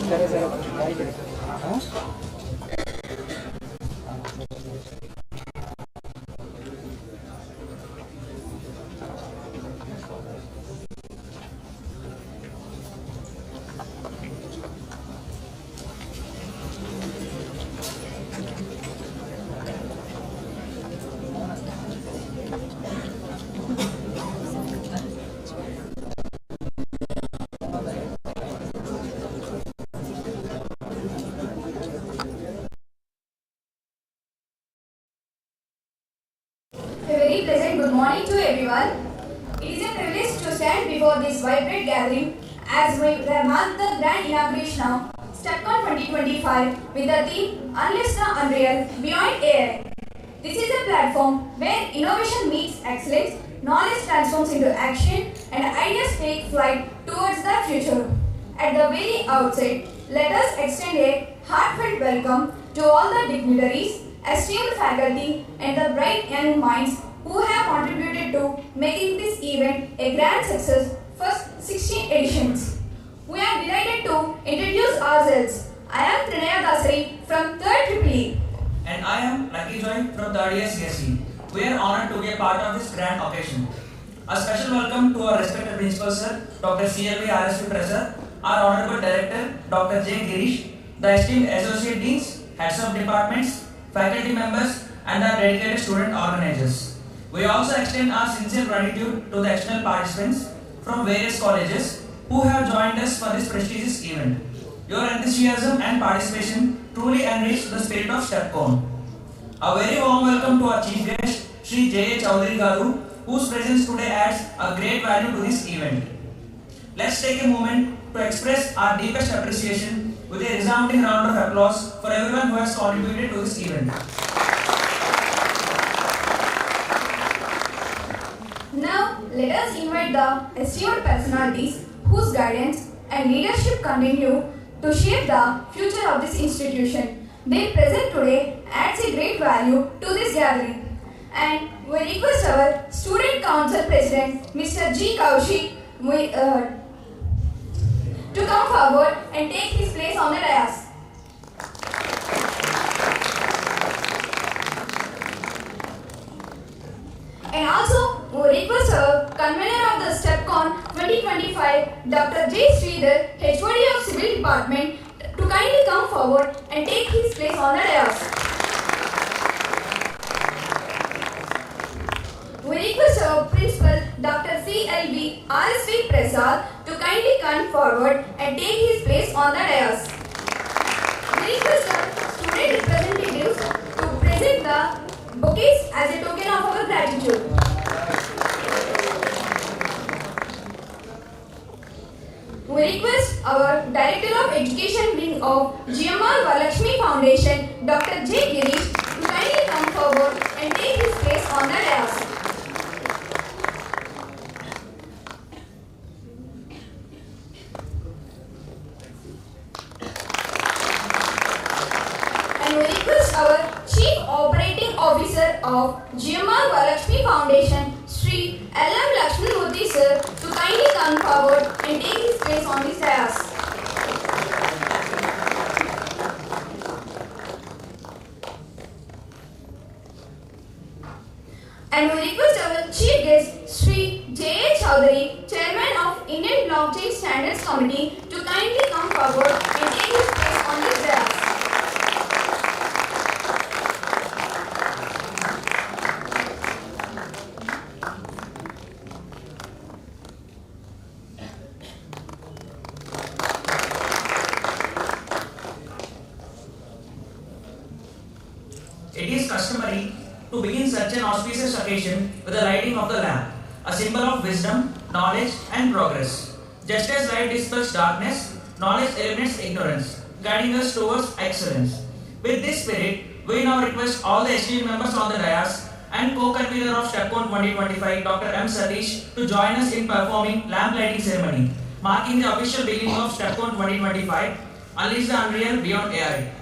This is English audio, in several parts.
A very pleasant good morning to everyone. It is a privilege to stand before this vibrant gathering as we mark the grand inauguration of STPECONE 2025 with the theme Unless the Unreal Beyond AI. This is a platform where innovation meets excellence, knowledge transforms into action, and ideas take flight towards the future. At the very outset, let us extend a heartfelt welcome to all the dignitaries, esteemed faculty, and the bright young minds who have contributed to making this event a grand success for 16 editions. We are delighted to introduce ourselves. I am Trinaya Dasari from 3rd EEE. And I am Lucky Joy from 3rd year CSE. We are honored to be a part of this grand occasion. A special welcome to our respected principal sir, Dr. CLV RSP Prasad, our honorable director, Dr. J. Girish, the esteemed associate deans, heads of departments, faculty members, and our dedicated student organizers. We also extend our sincere gratitude to the external participants from various colleges who have joined us for this prestigious event. Your enthusiasm and participation truly enrich the spirit of STPECONE. A very warm welcome to our chief guest, Sri J. Chaudhary Garu, whose presence today adds a great value to this event. Let's take a moment to express our deepest appreciation with a resounding round of applause for everyone who has contributed to this event. Now, let us invite the esteemed personalities whose guidance and leadership continue to shape the future of this institution. Their presence today adds a great value to this gathering. And we request our Student Council President, Mr. G. Kaushik, to come forward and take his place on the dais. And also, we request our Convenor of the STPECONE 2025, Dr. J. Sridhar, HOD of Civil Department, to kindly come forward and take his place on the dais. We request our Principal, Dr. CLV RSV Prasad, to kindly come forward and take his place on the dais. We request our student representatives to present the bouquets as a token of our gratitude. We request our Director of Education Wing of GMR Varalakshmi Foundation, Dr. J. Girish, to kindly come forward and take his place on the dais. And we request our Chief Operating Officer of GMR Varalakshmi Foundation, Sri L.M. Lakshmanmurthy sir, to kindly come forward and take his place on this dais. And we request our Chief Guest, Sri J. Chaudhary, Chairman of Indian Blockchain Standards Committee, to kindly come forward and take his place on this dais. It is customary to begin such an auspicious occasion with the lighting of the lamp, a symbol of wisdom, knowledge, and progress. Just as light dispels darkness, knowledge eliminates ignorance, guiding us towards excellence. With this spirit, we now request all the esteemed members on the dais and co-convener of STPECONE 2025, Dr. M. Satish, to join us in performing lamp lighting ceremony, marking the official beginning of STPECONE 2025, Unleash the Unreal Beyond AI.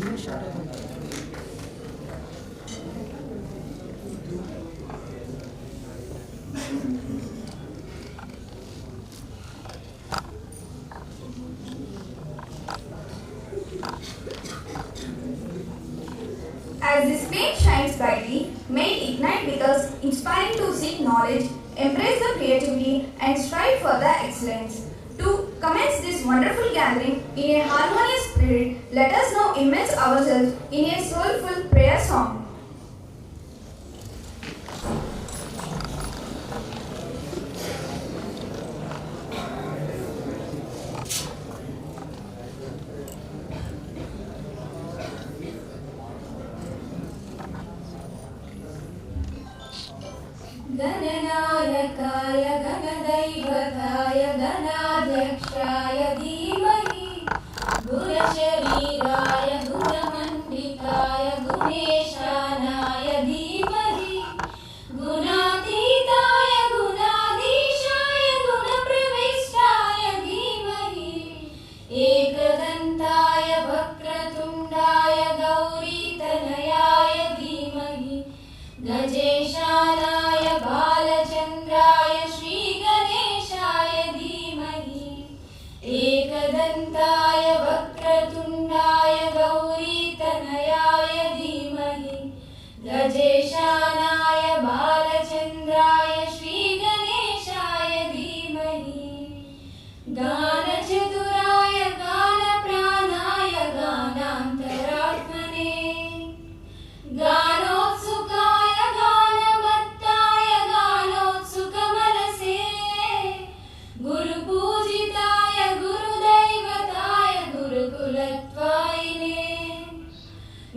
As this flame shines brightly, may it ignite with us, inspiring to seek knowledge, embrace the creativity, and strive for the excellence. To commence this wonderful gathering in a harmonious spirit, let us now immerse ourselves in a soulful prayer song. गणनायकाय गणदैवताय गणाध्यक्षाय धीमहि गुणशरीराय गुणमण्डिताय गुणेशानाय धीमहि गुणातीताय गुणाधीशाय गुणप्रविष्टाय धीमहि एकदन्ताय वक्रतुण्डाय गौरीतनयाय धीमहि गजेशानाय बालचन्द्राय श्रीगणेशाय धीमहि एकदन्ताय वक्रतुण्डाय गौरीतनयाय धीमहि गजेशानाय बालचन्द्राय श्रीगणेशाय धीमहि गानचतुराय गानप्राणाय गानान्तरात्मने गानोत्सुकाय गानमत्ताय गानोत्सुकमनसे गुरुपूजिताय गुरुदैवताय गुरुकुलत्वायिने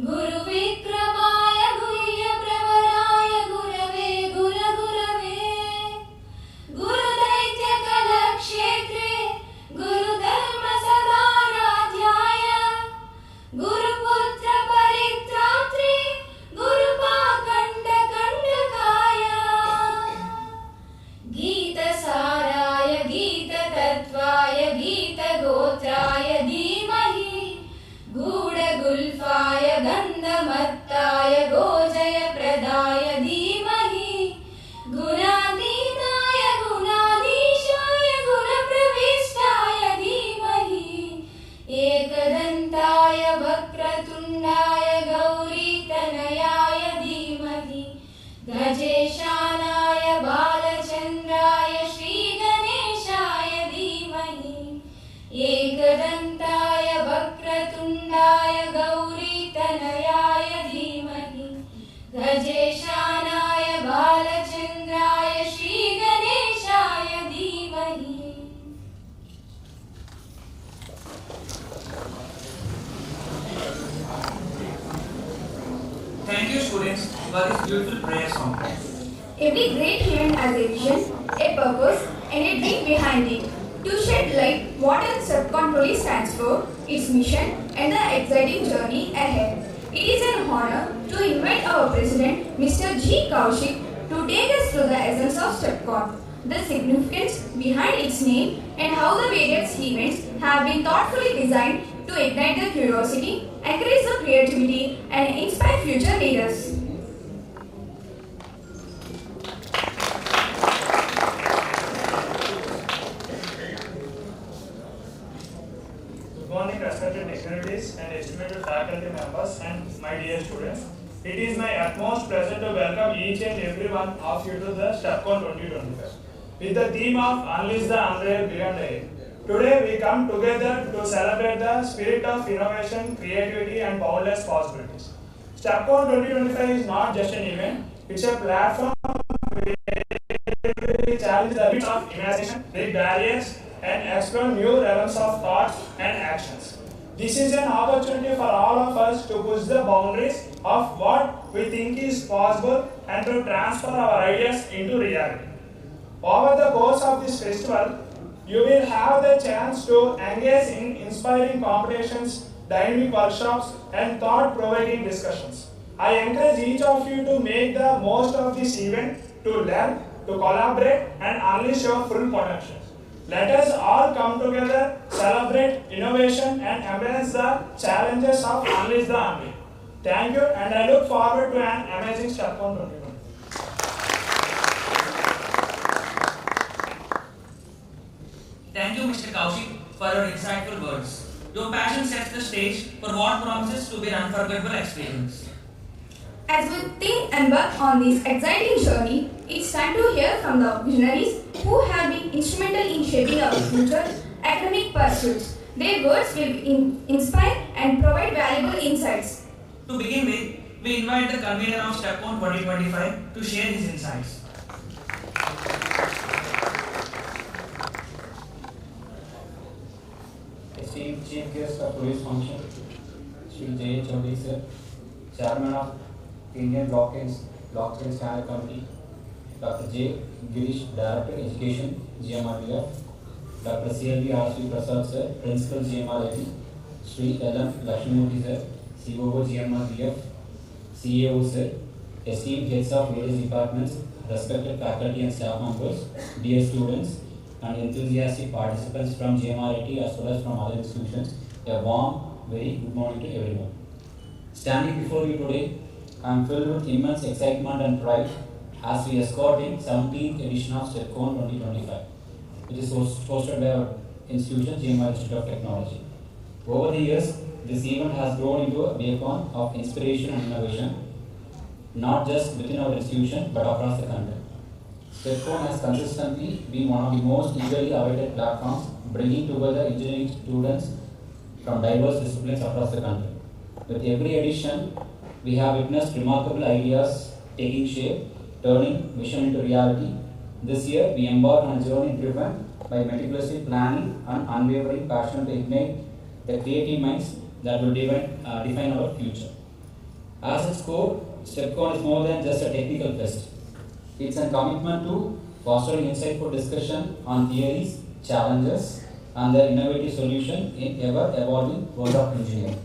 गुरुविक्रमाय गुह्यप्रवराय गुरवे गुरगुरवे गुरुदैत्यकलक्षेत्रे गुरुधर्मसदाराध्याय गुरुपुत्रपरित्रात्रे गुरुपाखण्डकण्डकाय गीतसाराय गीततत्त्वाय गीतगोत्राय धीमहि गूढगुल्फाय गन्धमत्ताय गोजयप्रदाय धीमहि गुणातीताय गुणाधीशाय गुणप्रविष्टाय धीमहि एकदन्ताय वक्रतुण्डाय गौरीतनयाय धीमहि गजेशानाय बालचन्द्राय श्रीगणेशाय धीमहि एकदन्ताय वक्रतुण्डाय गौरीतनयाय धीमहि गजेशानाय बालचन्द्राय श्रीगणेशाय धीमहि Thank you, students, for this beautiful prayer song. Every great event has a vision, a purpose, and a dream behind it. To shed light what STPECONE truly stands for, its mission, and the exciting journey ahead. It is an honor to invite our President, Mr. G. Kaushik, to take us through the essence of STPECONE, the significance behind its name, and how the various events have been thoughtfully designed to ignite the curiosity, encourage the creativity, and inspire future leaders. Good morning, respected dignitaries and estimated faculty members and my dear students. It is my utmost pleasure to welcome each and every one of you to the STPECONE 2025 with the theme of Unleash the Unreal Beyond AI. Today we come together to celebrate the spirit of innovation, creativity and boundless possibilities. STPECONE 2025 is not just an event, it's a platform where we challenge the limits of imagination, break barriers and explore new realms of thoughts and actions. This is an opportunity for all of us to push the boundaries of what we think is possible and to transfer our ideas into reality. Over the course of this festival, you will have the chance to engage in inspiring competitions, dynamic workshops, and thought-provoking discussions. I encourage each of you to make the most of this event to learn, to collaborate, and unleash your full potential. Let us all come together, celebrate innovation and embrace the challenges of Unleash the Unreal. Thank you, and I look forward to an amazing STPECONE 2020. Thank you, Mr. Kaushik, for your insightful words. Your passion sets the stage for what promises to be an unforgettable experience. As we think and work on this exciting journey, it's time to hear from the visionaries who have been instrumental in shaping our future academic pursuits. Their words will inspire and provide valuable insights. To begin with, we invite the convener of STPECONE 2025 to share his insights. Esteemed Chief Guest of today's function, Shri J. Chaudhary Sir, Chairman of Indian Blockchain Standard Committee, Dr. J. Girish, Director Education, GMRDF, Dr. C.L.V. R.C. Prasad Sir, Principal GMRIT, Shri L.M. Lakshmimurthy Sir, COO GMRDF, CAO Sir, esteemed heads of various departments, respected faculty and staff members, dear students, and enthusiastic participants from GMRIT as well as from other institutions, a warm, very good morning to everyone. Standing before you today, I am filled with immense excitement and pride as we escort in 17th edition of STPECONE 2025, which is hosted by our institution, GMR Institute of Technology. Over the years, this event has grown into a beacon of inspiration and innovation, not just within our institution but across the country. STPECONE has consistently been one of the most eagerly awaited platforms, bringing together engineering students from diverse disciplines across the country. With every edition, we have witnessed remarkable ideas taking shape, turning vision into reality. This year, we embark on a journey driven by meticulously planning and unwavering passion to ignite the creative minds that will define our future. As its core, STPECONE is more than just a technical fest. It's a commitment to fostering insightful discussion on theories, challenges, and their innovative solution in ever-evolving world of engineering.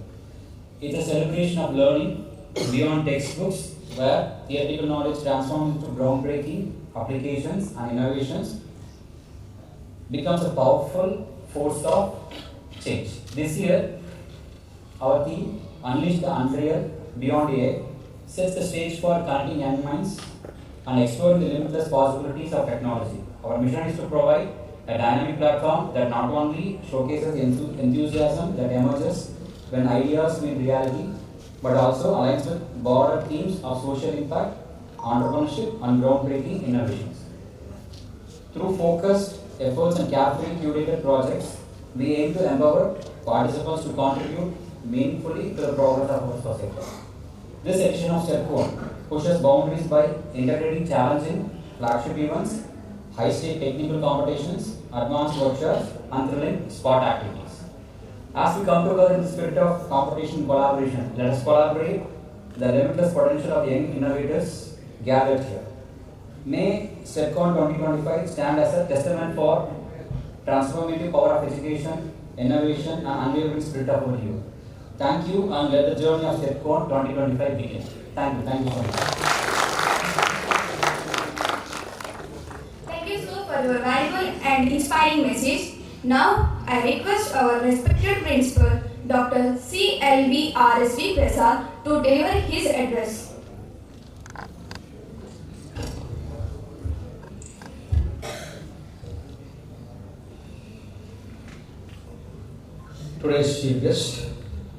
It's a celebration of learning beyond textbooks, where theoretical knowledge transforms into groundbreaking applications and innovations, becomes a powerful force of change. This year, our theme, Unleash the Unreal Beyond AI, sets the stage for connecting young minds and exploring the limitless possibilities of technology. Our mission is to provide a dynamic platform that not only showcases the enthusiasm that emerges when ideas meet reality, but also aligns with broader themes of social impact, entrepreneurship, and groundbreaking innovations. Through focused efforts and carefully curated projects, we aim to empower participants to contribute meaningfully to the progress of our society. This edition of STPECONE pushes boundaries by integrating challenging flagship events, high-stake technical competitions, advanced workshops, and thrilling sport activities. As we come together in the spirit of competition and collaboration, let us collaborate the limitless potential of young innovators gathered here. May STPECONE 2025 stand as a testament for transformative power of education, innovation, and unwavering spirit of our youth. Thank you, and let the journey of STPECONE 2025 begin. Thank you so much. Thank you, sir, for your valuable and inspiring message. Now, I request our respected principal, Dr. C.L.V. R.S.V. Prasad, to deliver his address. Today's chief guest,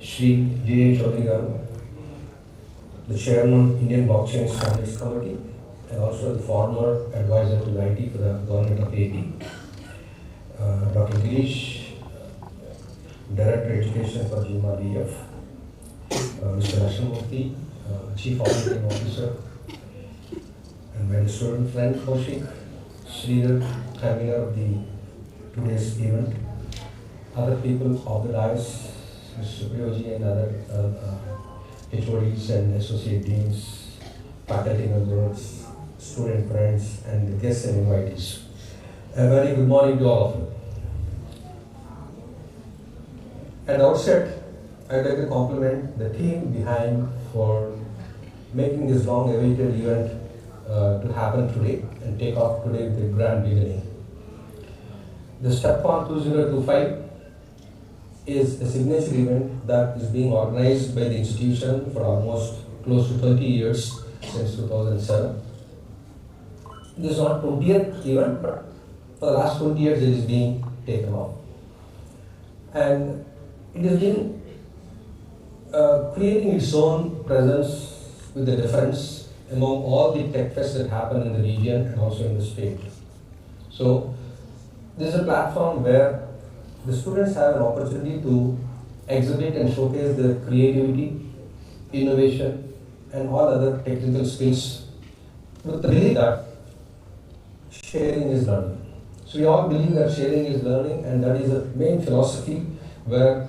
Shri J. Chaudhary Garu, the chairman, Indian Blockchain Standards Committee, and also the former advisor to IT for the government of AP. Dr. Girish, Director Education for GMRDF, Mr. Lakshmimurthy, Chief Operating Officer, and my student friend Kaushik, Sridhar, convener of today's event, other people of the dais, Mr. Supriyoji and other HODs and associate deans, faculty members, student friends, and guests and invitees. A very good morning to all of you. At the outset, I would like to compliment the team behind for making this long-awaited event to happen today and take off today with a grand beginning. The STPECONE 2025 is a signature event that is being organized by the institution for almost close to 30 years since 2007. This is not 20th event, but for the last 20 years it is being taken off. And it has been creating its own presence with the difference among all the tech fests that happen in the region and also in the state. So this is a platform where the students have an opportunity to exhibit and showcase their creativity, innovation, and all other technical skills with the belief that sharing is learning. So we all believe that sharing is learning, and that is the main philosophy where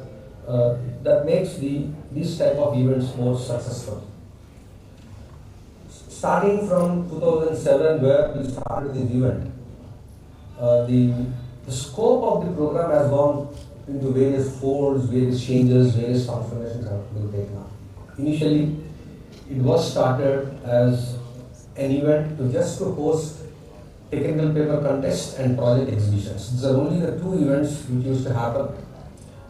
that makes these type of events more successful. Starting from 2007, where we started this event, the scope of the program has gone into various folds, various changes, various transformations have been taken up. Initially, it was started as an event to host technical paper contest and project exhibitions. These are only the two events which used to happen.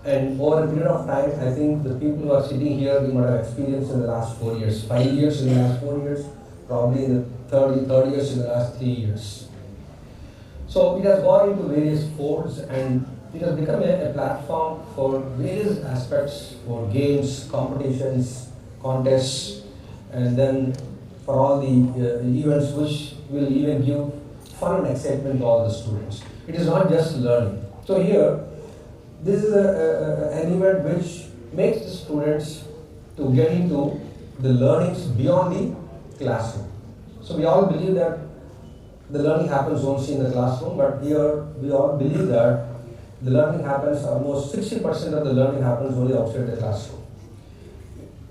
And over a period of time, I think the people who are sitting here, we might have experienced in the last 4 years, 5 years in the last 4 years, probably in the third years in the last 3 years. So it has gone into various folds, and it has become a platform for various aspects, for games, competitions, contests, and then for all the events which will even give fun and excitement to all the students. It is not just learning. So here, this is an event which makes the students to get into the learnings beyond the classroom. So we all believe that the learning happens only in the classroom, but here we all believe that the learning happens, almost 60% of the learning happens only outside the classroom.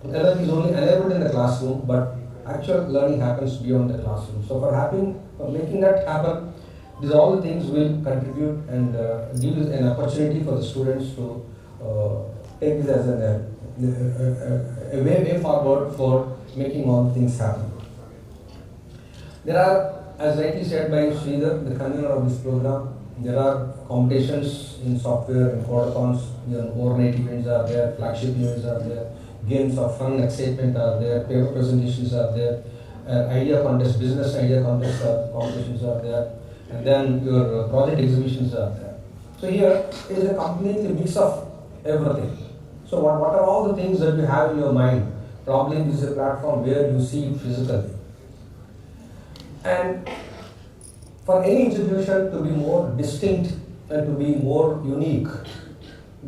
Learning is only enabled in the classroom, but actual learning happens beyond the classroom. So for making that happen, these all the things will contribute and give an opportunity for the students to take this as a way forward for making all things happen. There are, as rightly said by Sridhar, the convener of this program, there are competitions in software and codathons, overnight events are there, flagship events are there, games of fun and excitement are there, paper presentations are there, idea contest, business idea contest competitions are there, and then your project exhibitions are there. So here it is a completely mix of everything. So what are all the things that you have in your mind? Probably this is a platform where you see it physically. And for any institution to be more distinct and to be more unique,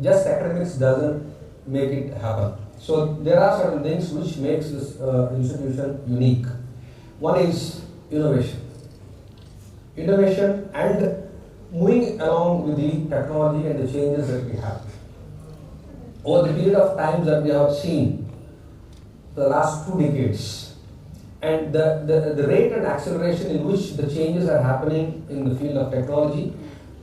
just academics doesn't make it happen. So there are certain things which makes this institution unique. One is innovation. Innovation and moving along with the technology and the changes that we have. Over the period of time that we have seen, the last 2 decades, and the rate and acceleration in which the changes are happening in the field of technology,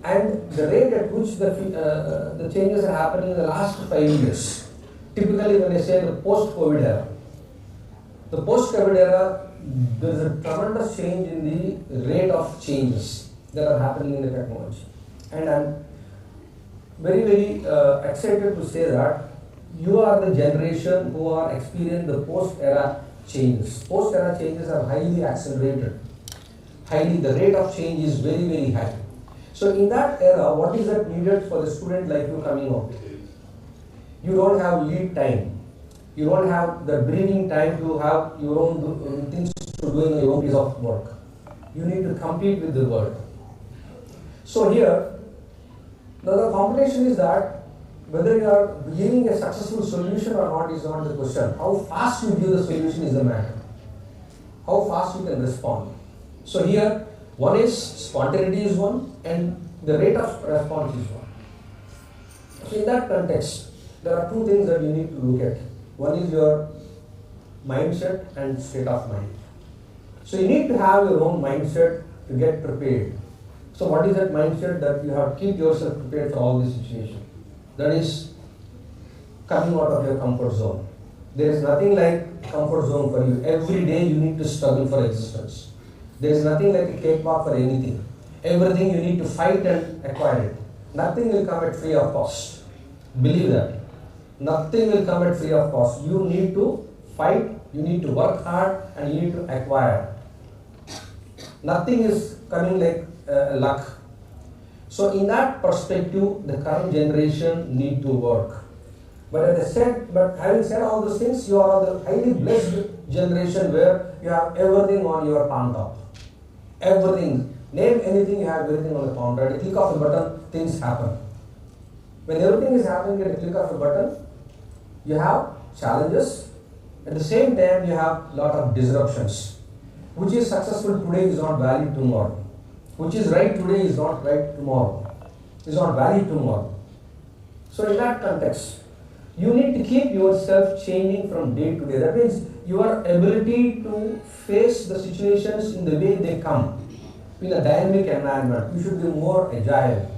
and the rate at which the changes are happening in the last 5 years. Typically when I say the post-COVID era, the post-COVID era, there is a tremendous change in the rate of changes that are happening in the technology. And I'm very, very excited to say that you are the generation who are experiencing the post-era changes. Post-era changes are highly accelerated. The rate of change is very, very high. So in that era, what is that needed for the student like you coming out? You don't have lead time. You don't have the breathing time to have your own things to do in your own piece of work. You need to compete with the world. So here, the competition is that whether you are giving a successful solution or not is not the question. How fast you give the solution is the matter. How fast you can respond. So here, one is spontaneity is one, and the rate of response is one. So in that context, there are 2 things that you need to look at. One is your mindset and state of mind. So you need to have your own mindset to get prepared. So what is that mindset? That you have to keep yourself prepared for all these situations. That is coming out of your comfort zone. There is nothing like comfort zone for you. Every day you need to struggle for existence. There is nothing like a cakewalk for anything. Everything you need to fight and acquire it. Nothing will come at free of cost. Believe that. Nothing will come at free of cost. You need to fight, you need to work hard, and you need to acquire. Nothing is coming like luck. So in that perspective, the current generation need to work. But having said all those things, you are the highly blessed generation where you have everything on your palm top. Everything. Name anything, you have everything on the palm top. At a click of a button, things happen. When everything is happening at a click of a button, you have challenges. At the same time, you have a lot of disruptions. Which is successful today is not valid tomorrow. Which is right today is not right tomorrow. Is not valid tomorrow. So in that context, you need to keep yourself changing from day to day. That means your ability to face the situations in the way they come. In a dynamic environment, you should be more agile.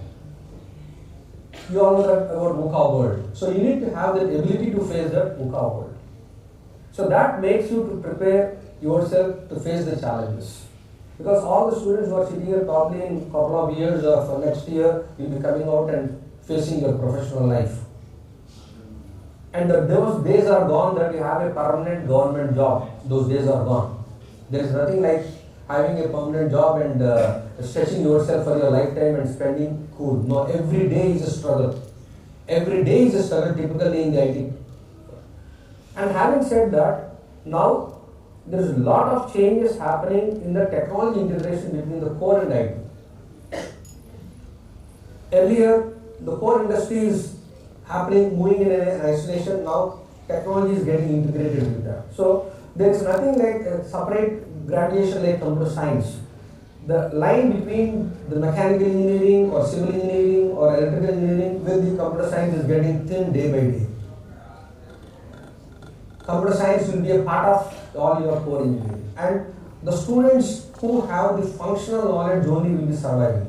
You all know that about VUCA world. So you need to have the ability to face that VUCA world. So that makes you to prepare yourself to face the challenges. Because all the students who are sitting here probably in a couple of years or for next year will be coming out and facing your professional life. And those days are gone that you have a permanent government job. Those days are gone. There is nothing like having a permanent job and stretching yourself for your lifetime and spending cool. No, every day is a struggle. Every day is a struggle typically in the IT. And having said that, now there is a lot of changes happening in the technology integration between the core and IT. Earlier, the core industry is happening, moving in an isolation. Now, technology is getting integrated with that. So, there is nothing like a separate graduation like computer science. The line between the mechanical engineering or civil engineering or electrical engineering with the computer science is getting thin day by day. Computer science will be a part of all your core engineering. And the students who have the functional knowledge only will be surviving.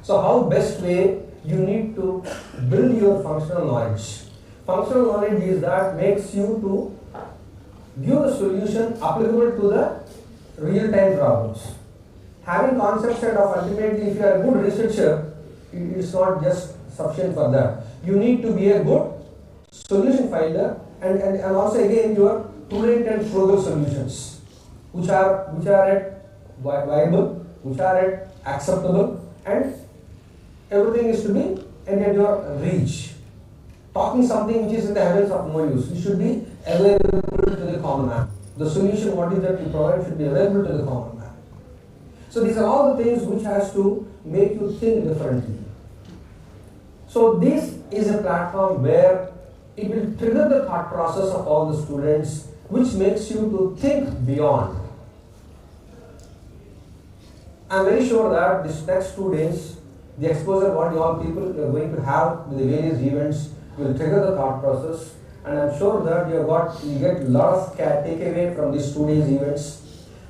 So how best way you need to build your functional knowledge. Functional knowledge is that makes you to give the solution applicable to the real-time problems. Having concepts and of ultimately if you are a good researcher, it is not just sufficient for that. You need to be a good solution finder and also again your prudent and frugal solutions which are at viable, which are at acceptable, and everything is to be at your reach. Talking something which is in the heavens of no use, it should be available to the common man. The solution what is that you provide should be available to the common man. So these are all the things which has to make you think differently. So this is a platform where it will trigger the thought process of all the students, which makes you to think beyond. I am very sure that this next 2 days, the exposure what you all people are going to have with the various events will trigger the thought process, and I am sure that you get a lot of takeaway from these 2 days events,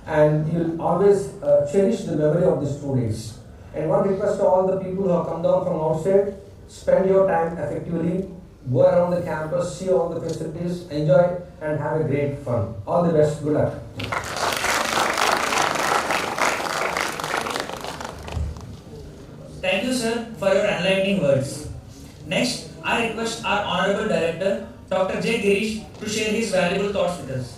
and you will always cherish the memory of these 2 days. And one request to all the people who have come down from outside, spend your time effectively, go around the campus, see all the facilities, enjoy and have a great fun. All the best, good luck. Thank you, sir, for your enlightening words. Next, I request our Honorable Director, Dr. J. Girish, to share his valuable thoughts with us.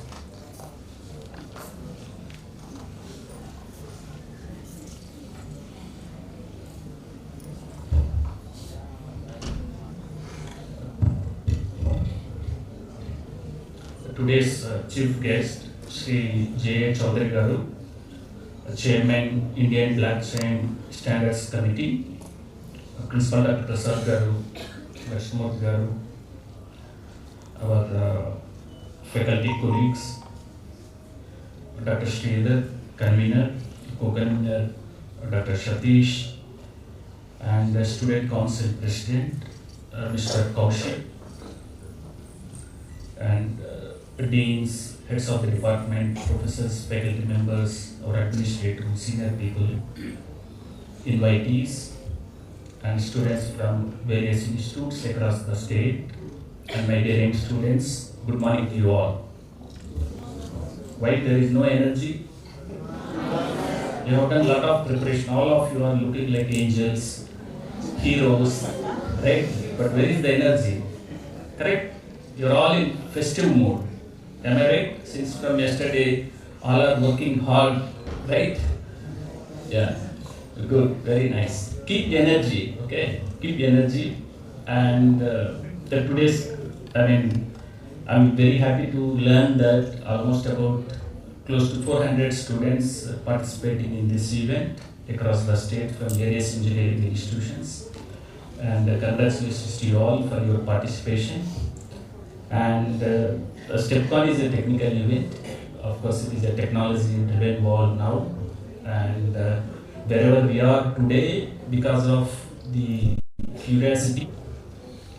Today's chief guest, Sri J. Chaudhary Garu, Chairman, Indian Blockchain Standards Committee, Principal Dr. Prasad Garu, Rashmurthy Garu, our faculty colleagues, Dr. Sridhar, Convenor, Co-Convenor, Dr. Satish, and the Student Council President, Mr. Kaushik, and deans, heads of the department, professors, faculty members, our administrative senior people, invitees, and students from various institutes across the state, and my dear young students, good morning to you all. Why there is no energy? You have done a lot of preparation. All of you are looking like angels. heroes, right? But where is the energy? Correct? You're all in festive mood. Am I right? Since from yesterday, all are working hard, right? Yeah, good, very nice. Keep energy, okay? Keep energy. And the today's, I'm very happy to learn that almost about close to 400 students participating in this event across the state from various engineering institutions. And congratulations to you all for your participation. And STPECONE is a technical event. Of course, it is a technology-driven world now. And wherever we are today, because of the curiosity,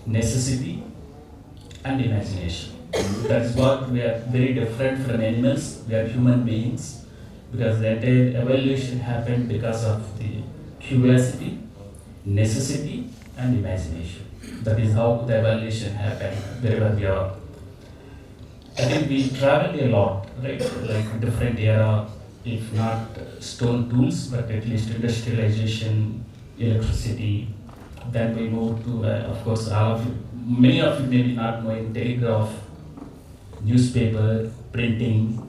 necessity, and imagination. That's what we are very different from animals. We are human beings because the entire evolution happened because of the curiosity, necessity, and imagination. That is how the evolution happened wherever we are. I think we traveled a lot, right? Like different era, if not stone tools, but at least industrialization, electricity. Then we moved to, of course, many of you may be not knowing telegraph, newspaper, printing,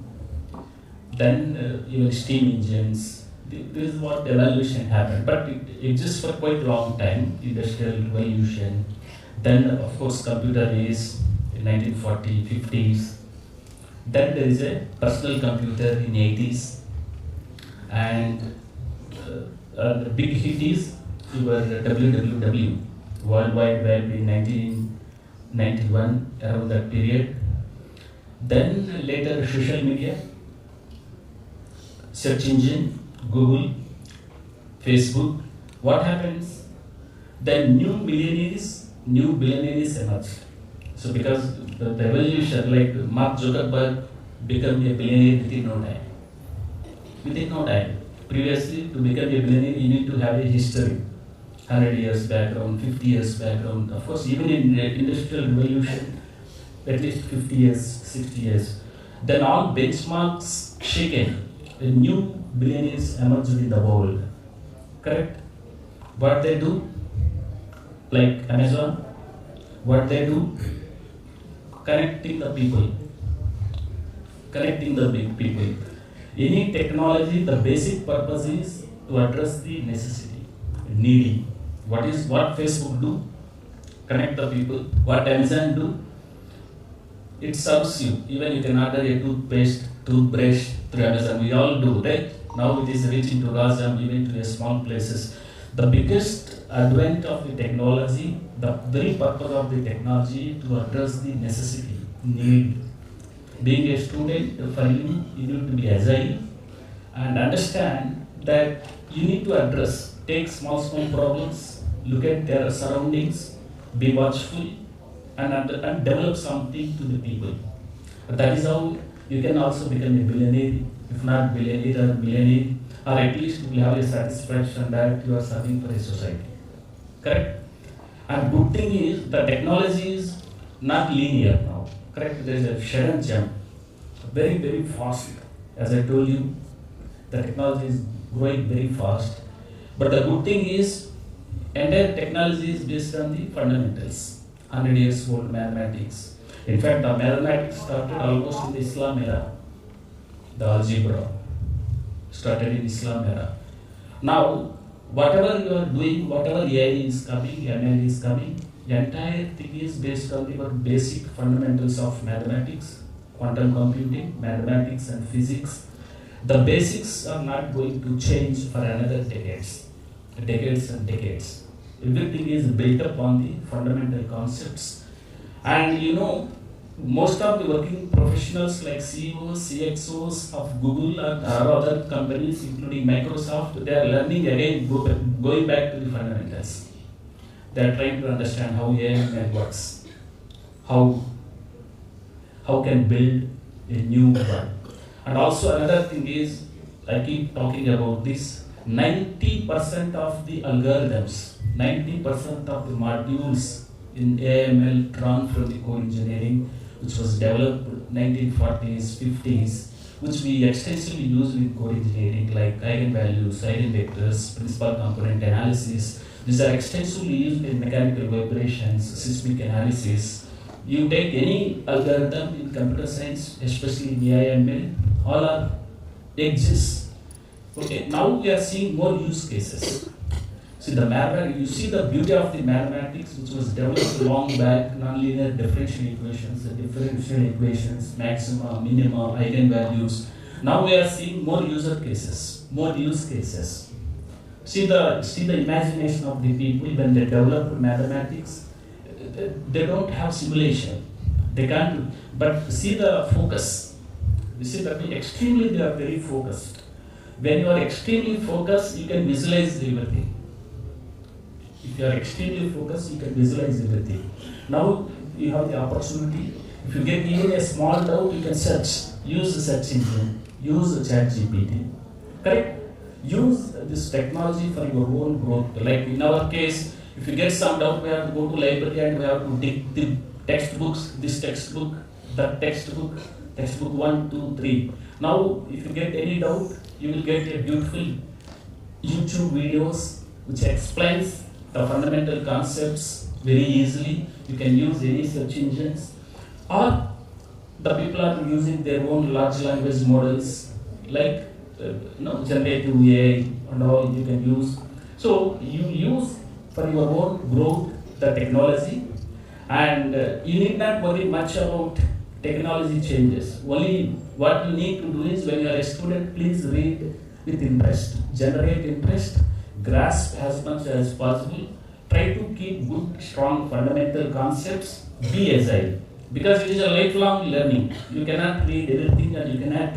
then even steam engines. This is what evolution happened, but it exists for quite a long time, industrial revolution. Then, of course, computer is in 1940s, 50s. Then there is a personal computer in 80s. And the big hit is your WWW, World Wide Web in 1991, around that period. Then later social media, search engine, Google, Facebook. What happens? Then new millionaires, new billionaires emerged. So because the evolution, like Mark Zuckerberg became a billionaire within no time. Within no time. Previously, to become a billionaire, you need to have a history. 100 years background, 50 years background. Of course, even in the industrial revolution, at least 50 years, 60 years. Then all benchmarks shaken. New billionaires emerged in the world. Correct? What they do? Like Amazon, what they do? Connecting the people. Connecting the big people. Any technology, the basic purpose is to address the necessity, needy. What Facebook do? Connect the people. What Amazon do? It serves you. Even you can order a toothpaste, toothbrush through Amazon. We all do, right? Now it is reaching to Rajam, even to the small places. The biggest advent of the technology, the very purpose of the technology to address the necessity, need. Being a student, for you need to be agile and understand that you need to address, take small problems, look at their surroundings, be watchful, and develop something to the people. That is how you can also become a billionaire, if not billionaire or millionaire, or at least you will have a satisfaction that you are serving for a society. Correct? And good thing is the technology is not linear now. Correct? There is a sudden jump, very, very fast. As I told you, the technology is growing very fast. But the good thing is, entire technology is based on the fundamentals, 100 years old mathematics. In fact, the mathematics started almost in the Islam era. The algebra started in Islam era. Now, whatever you are doing, whatever AI is coming, ML is coming, the entire thing is based on the basic fundamentals of mathematics, quantum computing, mathematics and physics. The basics are not going to change for another decades and decades. Everything is built up on the fundamental concepts. And you know, most of the working professionals like CEOs, CXOs of Google and other companies, including Microsoft, they are learning again, going back to the fundamentals. They are trying to understand how AI works, how can build a new one. And also another thing is, I keep talking about this, 90% of the algorithms, 90% of the modules in AML drawn from the core engineering, which was developed 1940s, 50s, which we extensively use in core engineering, like eigenvalues, eigenvectors, principal component analysis. These are extensively used in mechanical vibrations, seismic analysis. You take any algorithm in computer science, especially in AI and ML, all are exists. Okay, now we are seeing more use cases. See you see the beauty of the mathematics, which was developed long back, nonlinear differential equations, the differential equations, maxima, minima, eigenvalues. Now we are seeing more user cases, more use cases. See the imagination of the people when they develop mathematics. They don't have simulation. They can't. But see the focus. You see that they are very focused. When you are extremely focused, you can visualize everything. If you are extremely focused, you can visualize everything. Now you have the opportunity. If you get even a small doubt, you can search. Use the search engine. Use the ChatGPT. Correct? Use this technology for your own growth. Like in our case, if you get some doubt, we have to go to library and we have to dig the textbooks, this textbook, that textbook, textbook 1, 2, 3. Now, if you get any doubt, you will get a beautiful YouTube videos which explains the fundamental concepts very easily. You can use any search engines, or the people are using their own large language models like generative AI and all you can use. So you use for your own growth the technology, and you need not worry much about technology changes. Only what you need to do is, when you are a student, please read with interest, generate interest, grasp as much as possible, try to keep good, strong fundamental concepts, be agile. Because it is a lifelong learning. You cannot read everything and you cannot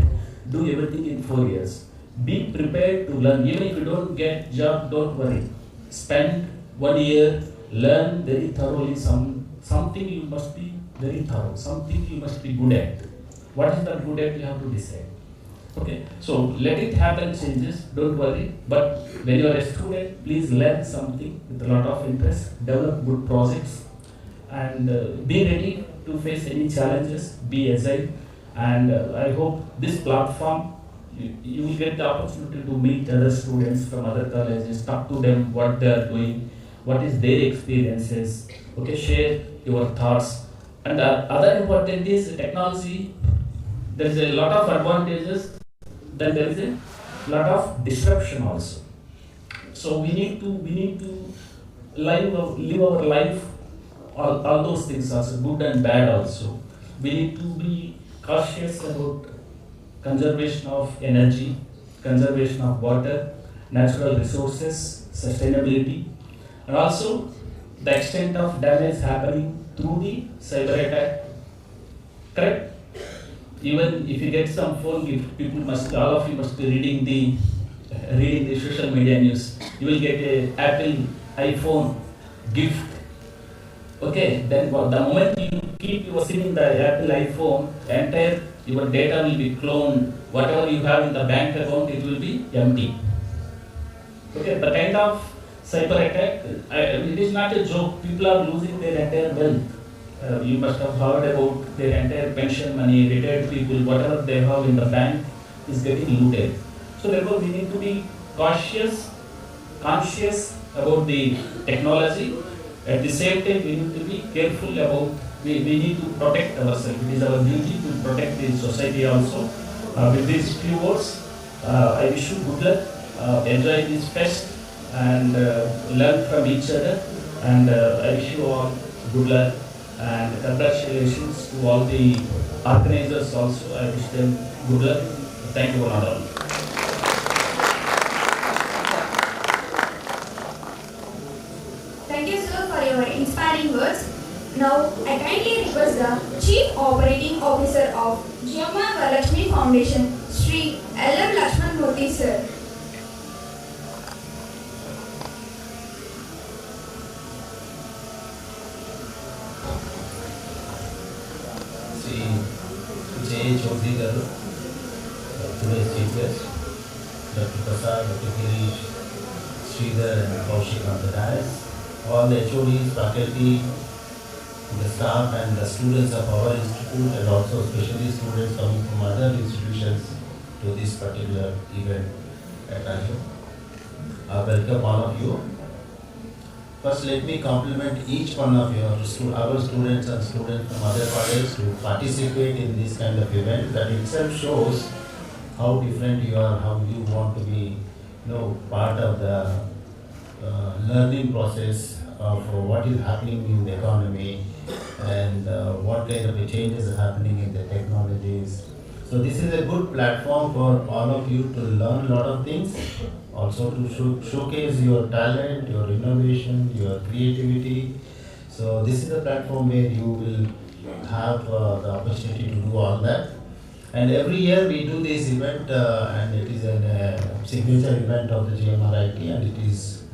do everything in 4 years. Be prepared to learn. Even if you don't get job, don't worry. Spend 1 year, learn very thoroughly something you must be very thorough, something you must be good at. What is that good at, you have to decide. Okay, so let it happen, changes, don't worry. But when you are a student, please learn something with a lot of interest, develop good projects, and be ready to face any challenges, be agile. And I hope this platform, you will get the opportunity to meet other students from other colleges, talk to them what they are doing, what is their experiences, okay, share your thoughts. And other important is technology. There is a lot of advantages, then there is a lot of disruption also. So we need to live our life, all those things also, good and bad also. We need to be cautious about conservation of energy, conservation of water, natural resources, sustainability, and also the extent of damage happening through the cyber attack. Correct? Even if you get some phone gift, all of you must be reading the social media news. You will get a Apple iPhone gift. Okay, then the moment you keep your SIM in the Apple iPhone, entire your data will be cloned. Whatever you have in the bank account, it will be empty. Okay, the kind of cyber attack, it is not a joke. People are losing their entire wealth. You must have heard about their entire pension money, retired people, whatever they have in the bank is getting looted. So therefore we need to be conscious about the technology. At the same time, we need to be careful about, we need to protect ourselves. It is our duty to protect the society also. With these few words, I wish you good luck, enjoy this fest, and learn from each other. And I wish you all good luck, and congratulations to all the organizers also. I wish them good luck. Thank you one and all. Thank you, sir, for your inspiring words. Now, I kindly request the Chief Operating Officer of Jyoma Varalakshmi Foundation, Sri L.M. Lakshman Murthy, sir. J. Chaudhary Garu, today's chief guest, Dr. Prasad, Dr. Girish, Sridhar and Kaushik on the dais, all the HODs, faculty, the staff and the students of our institute, and also especially students coming from other institutions to this particular event at Rajyo. I welcome all of you. First, let me compliment each one of our students and students from other colleges to participate in this kind of event. That itself shows how different you are, how you want to be, part of the learning process of what is happening in the economy and what kind of changes are happening in the technologies. So this is a good platform for all of you to learn a lot of things, also to showcase your talent, your innovation, your creativity. So this is a platform where you will have the opportunity to do all that. And every year we do this event and it is a signature event of the GMRIT, and it is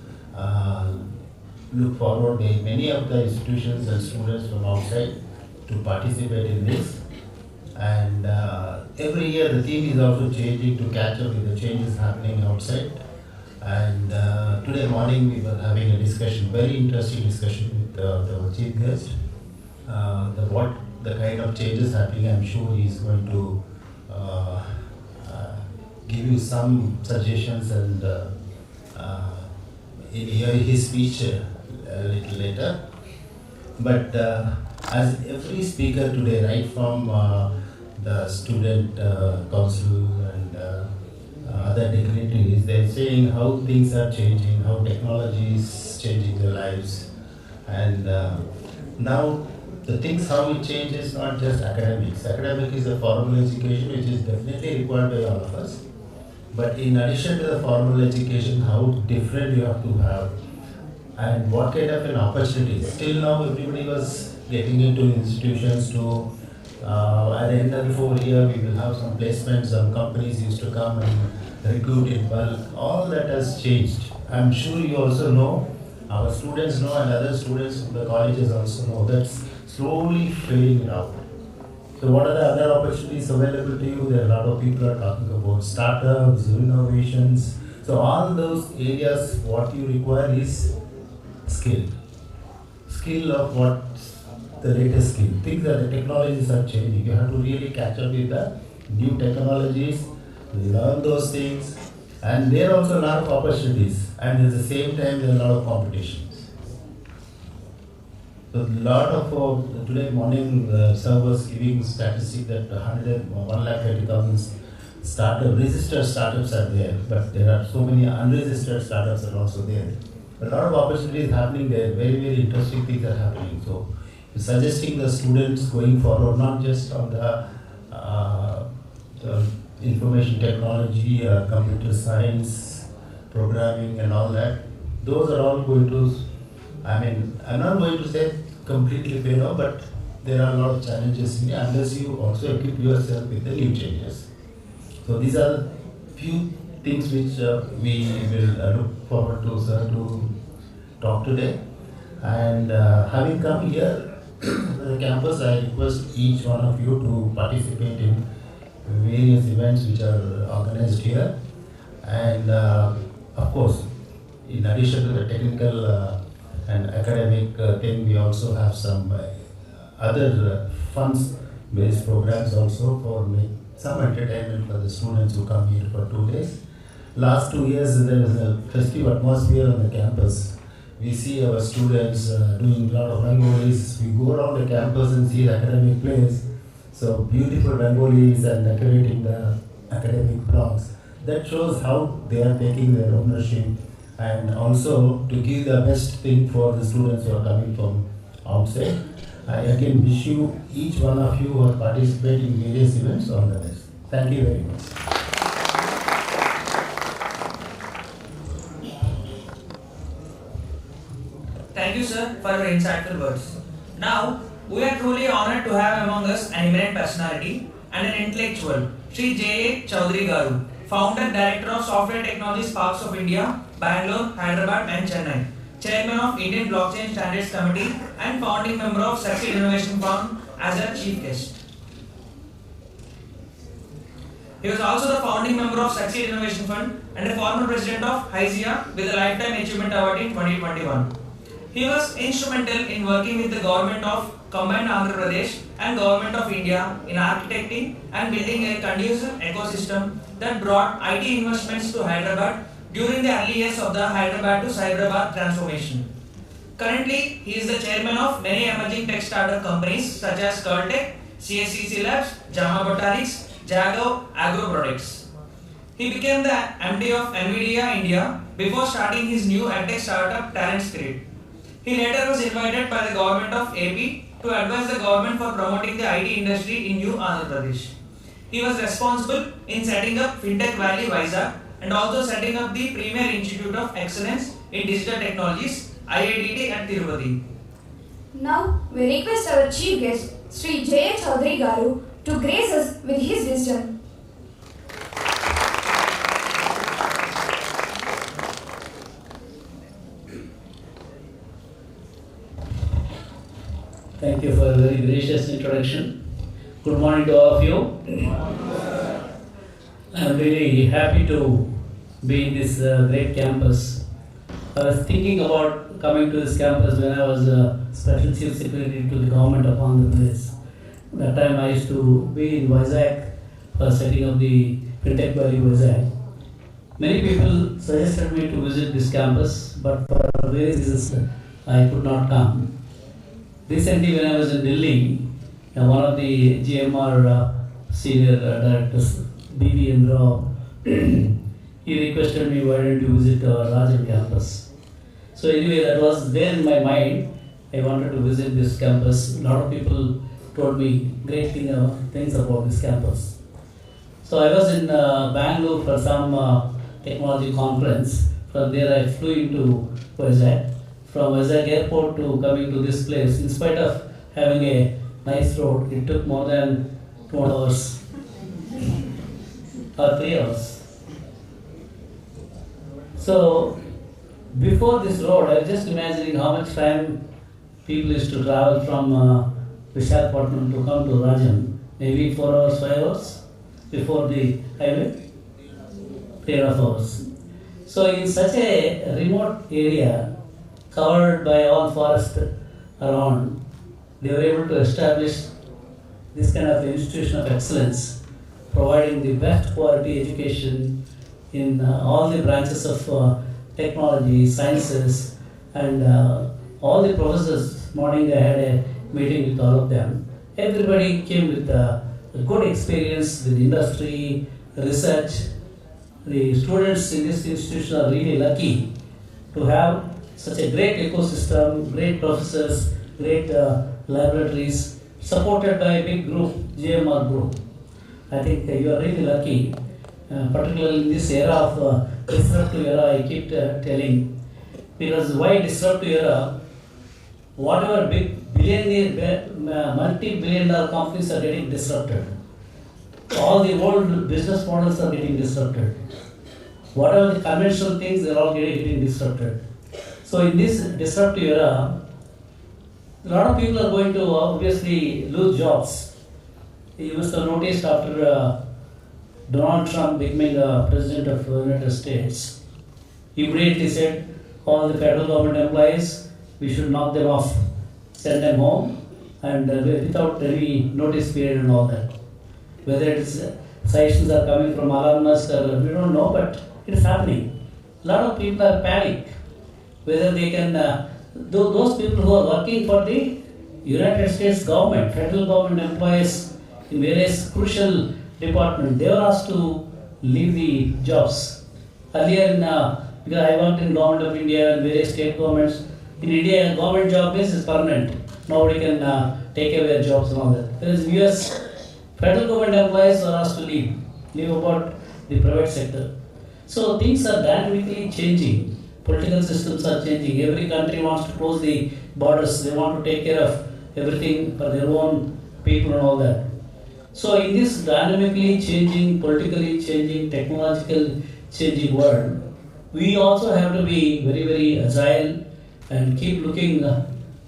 look forward by many of the institutions and students from outside to participate in this. And every year the theme is also changing to catch up with the changes happening outside. And today morning we were having a discussion, very interesting discussion with the chief guest. The kind of changes happening, I'm sure he is going to give you some suggestions and hear his speech a little later. But as every speaker today, right from the student council and other dignitaries, they're saying how things are changing, how technology is changing their lives. And now the things how it changes, not just academics. Academic is a formal education which is definitely required by all of us. But in addition to the formal education, how different you have to have and what kind of an opportunity. Still now everybody was getting into institutions to, at the end of the 4 year we will have some placements, some companies used to come and recruit in bulk. All that has changed. I'm sure you also know, our students know and other students from the colleges also know that's slowly fading out. So what are the other opportunities available to you? There are a lot of people are talking about startups, innovations. So all those areas, what you require is skill. Skill of what the latest skill. Things that the technologies are changing. You have to really catch up with the new technologies, learn those things, and there are also a lot of opportunities. And at the same time, there are a lot of competitions. So a lot of today morning, sir was giving statistic that 130,000 registered startups are there, but there are so many unregistered startups are also there. A lot of opportunities happening there, very, very interesting things are happening. So suggesting the students going forward, not just on the information technology, computer science, programming and all that, those are all going to, I'm not going to say completely fail off, but there are a lot of challenges in it unless you also equip yourself with the new changes. So these are few things which we will look forward to, sir, to talk today. And having come here to the campus, I request each one of you to participate in various events which are organized here. And of course, in addition to the technical and academic thing, we also have some other funds-based programs also for some entertainment for the students who come here for 2 days. Last 2 years, there was a festive atmosphere on the campus. We see our students doing a lot of rangolis. We go around the campus and see the academic plays. So beautiful rangolis and decorating the academic blocks. That shows how they are taking their ownership and also to give the best thing for the students who are coming from outside. I again wish you, each one of you who are participating in various events, all the best. Thank you very much. Thank you, sir, for your insightful words. Now, we are truly honored to have among us an eminent personality and an intellectual, Sri J. Chaudhary Garu, Founder Director of Software Technologies Parks of India, Bangalore, Hyderabad and Chennai, Chairman of Indian Blockchain Standards Committee and founding member of Succeed Innovation Fund as our chief guest. He was also the founding member of Succeed Innovation Fund and a former president of HISIA with a Lifetime Achievement Award in 2021. He was instrumental in working with the government of combined Andhra Pradesh and government of India in architecting and building a conducive ecosystem that brought IT investments to Hyderabad during the early years of the Hyderabad to Cyberabad transformation. Currently, he is the chairman of many emerging tech startup companies such as Curltech, CSCC Labs, Jama Botanics, Jago Agro Products. He became the MD of NVIDIA India before starting his new edtech startup Talent Spirit. He later was invited by the government of AP to advise the government for promoting the IT industry in New Andhra Pradesh. He was responsible in setting up FinTech Valley Vizag and also setting up the Premier Institute of Excellence in Digital Technologies IITT at Tirupati. Now we request our chief guest, Sri J. Chaudhary Garu, to grace us with his wisdom. Thank you for a very gracious introduction. Good morning to all of you. I am really happy to be in this great campus. I was thinking about coming to this campus when I was Special Chief Secretary to the government of Andhra Pradesh. That time I used to be in Vizag for setting up the FinTech Valley Vizag. Many people suggested me to visit this campus, but for various reasons I could not come. Recently, when I was in Delhi, one of the GMR senior directors, B.V.N. Rao, he requested me, why don't you visit our Rajan campus? So anyway, that was there in my mind. I wanted to visit this campus. A lot of people told me great things about this campus. So I was in Bangalore for some technology conference. From there I flew into Vizag. From Vizag airport to coming to this place, in spite of having a nice road, it took more than 2 hours or 3 hours. So before this road, I was just imagining how much time people used to travel from Vishakhapatnam to come to Rajan. Maybe 4 hours, 5 hours before the highway, 3.5 hours. So in such a remote area, covered by all forest around, they were able to establish this kind of institution of excellence, providing the best quality education in all the branches of technology, sciences, and all the professors. Morning I had a meeting with all of them. Everybody came with a good experience with industry, research. The students in this institution are really lucky to have such a great ecosystem, great professors, great laboratories, supported by a big group, GMR group. I think you are really lucky, particularly in this era of disruptive era, I keep telling. Because why disruptive era? Whatever big billionaire, multi-billion-dollar companies are getting disrupted. All the old business models are getting disrupted. Whatever the conventional things, they're all getting disrupted. So in this disruptive era, a lot of people are going to obviously lose jobs. You must have noticed after Donald Trump becoming president of the United States, he immediately said all the federal government employees, we should knock them off, send them home, and without any notice period and all that. Whether it's suggestions are coming from Elon Musk or we don't know, but it is happening. A lot of people are panicked. Whether they can, those people who are working for the United States government, federal government employees in various crucial departments, they were asked to leave the jobs. Earlier, because I worked in government of India and various state governments, in India, government job is permanent. Nobody can take away their jobs and all that. Whereas in US, federal government employees are asked to leave about the private sector. So things are dynamically changing. Political systems are changing. Every country wants to close the borders. They want to take care of everything for their own people and all that. So in this dynamically changing, politically changing, technological changing world, we also have to be very, very agile and keep looking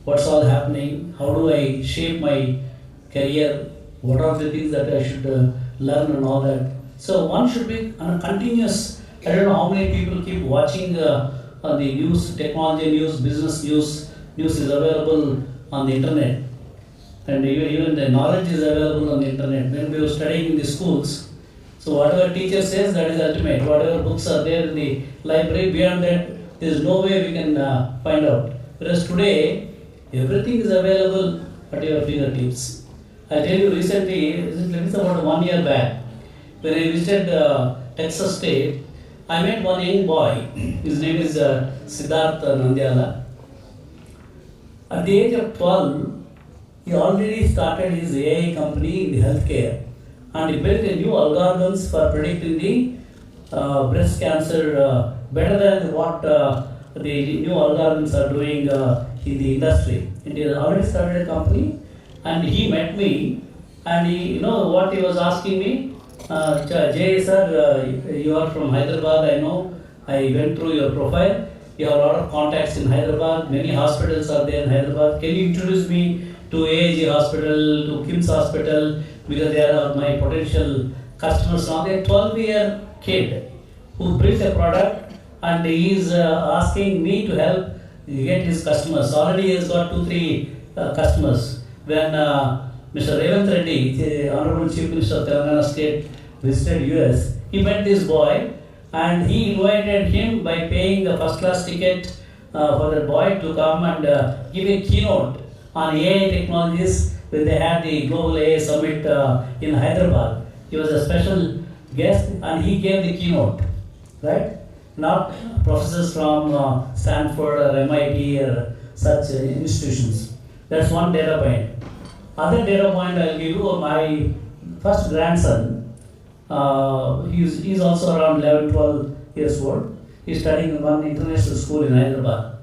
what's all happening. How do I shape my career? What are the things that I should learn and all that? So one should be on a continuous. I don't know how many people keep watching on the news, technology news, business news. News is available on the internet, and even the knowledge is available on the internet. When we were studying in the schools, so whatever teacher says, that is ultimate. Whatever books are there in the library, beyond that, there is no way we can find out. Whereas today, everything is available at your fingertips. I'll tell you recently, it's about 1 year back, when I visited Texas State, I met one young boy. His name is Siddharth Nandyala. At the age of 12, he already started his AI company in the healthcare, and he built a new algorithms for predicting the breast cancer better than what the new algorithms are doing in the industry. And he has already started a company, and he met me, and he, you know what he was asking me? Jay sir, you are from Hyderabad, I know. I went through your profile. You have a lot of contacts in Hyderabad. Many hospitals are there in Hyderabad. Can you introduce me to AAG Hospital, to KIMS Hospital, because they are my potential customers now. They're a 12-year kid who built a product, and he is asking me to help get his customers. Already he has got 2-3 customers. When Mr. Revanth Reddy, the Honorable Chief Minister of Telangana State, visited US, he met this boy, and he invited him by paying the first class ticket for the boy to come and give a keynote on AI technologies when they had the Global AI Summit in Hyderabad. He was a special guest, and he gave the keynote, right? Not professors from Stanford or MIT or such institutions. That's one data point. Other data point I'll give you, my first grandson, he's also around 11-12 years old. He's studying in one international school in Hyderabad.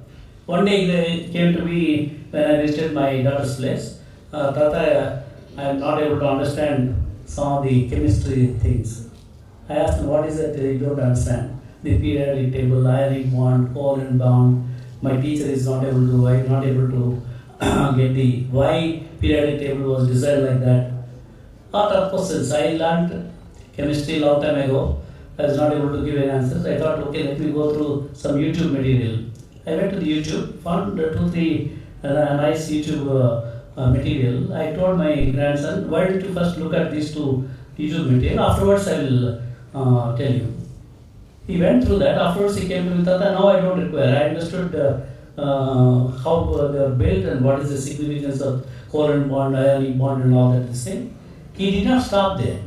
One day he came to me when I visited my daughter's place. Tata, I am not able to understand some of the chemistry things. I asked him, what is it you don't understand? The periodic table, ionic bond, covalent bond. My teacher is not able to get the why periodic table was designed like that. Lot of questions. I learned chemistry long time ago. I was not able to give an answer. I thought, okay, let me go through some YouTube material. I went to the YouTube, found 2-3 nice YouTube material. I told my grandson, why don't you first look at these 2 YouTube material? Afterwards, I will tell you. He went through that. Afterwards, he came to me, Tata, now I don't require. I understood how they are built and what is the significance of covalent bond, ionic bond, and all that thing. He did not stop there.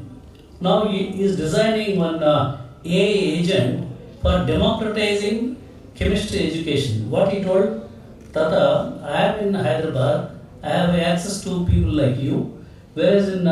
Now he is designing one AI agent for democratizing chemistry education. What he told, Tata, I am in Hyderabad, I have access to people like you, whereas in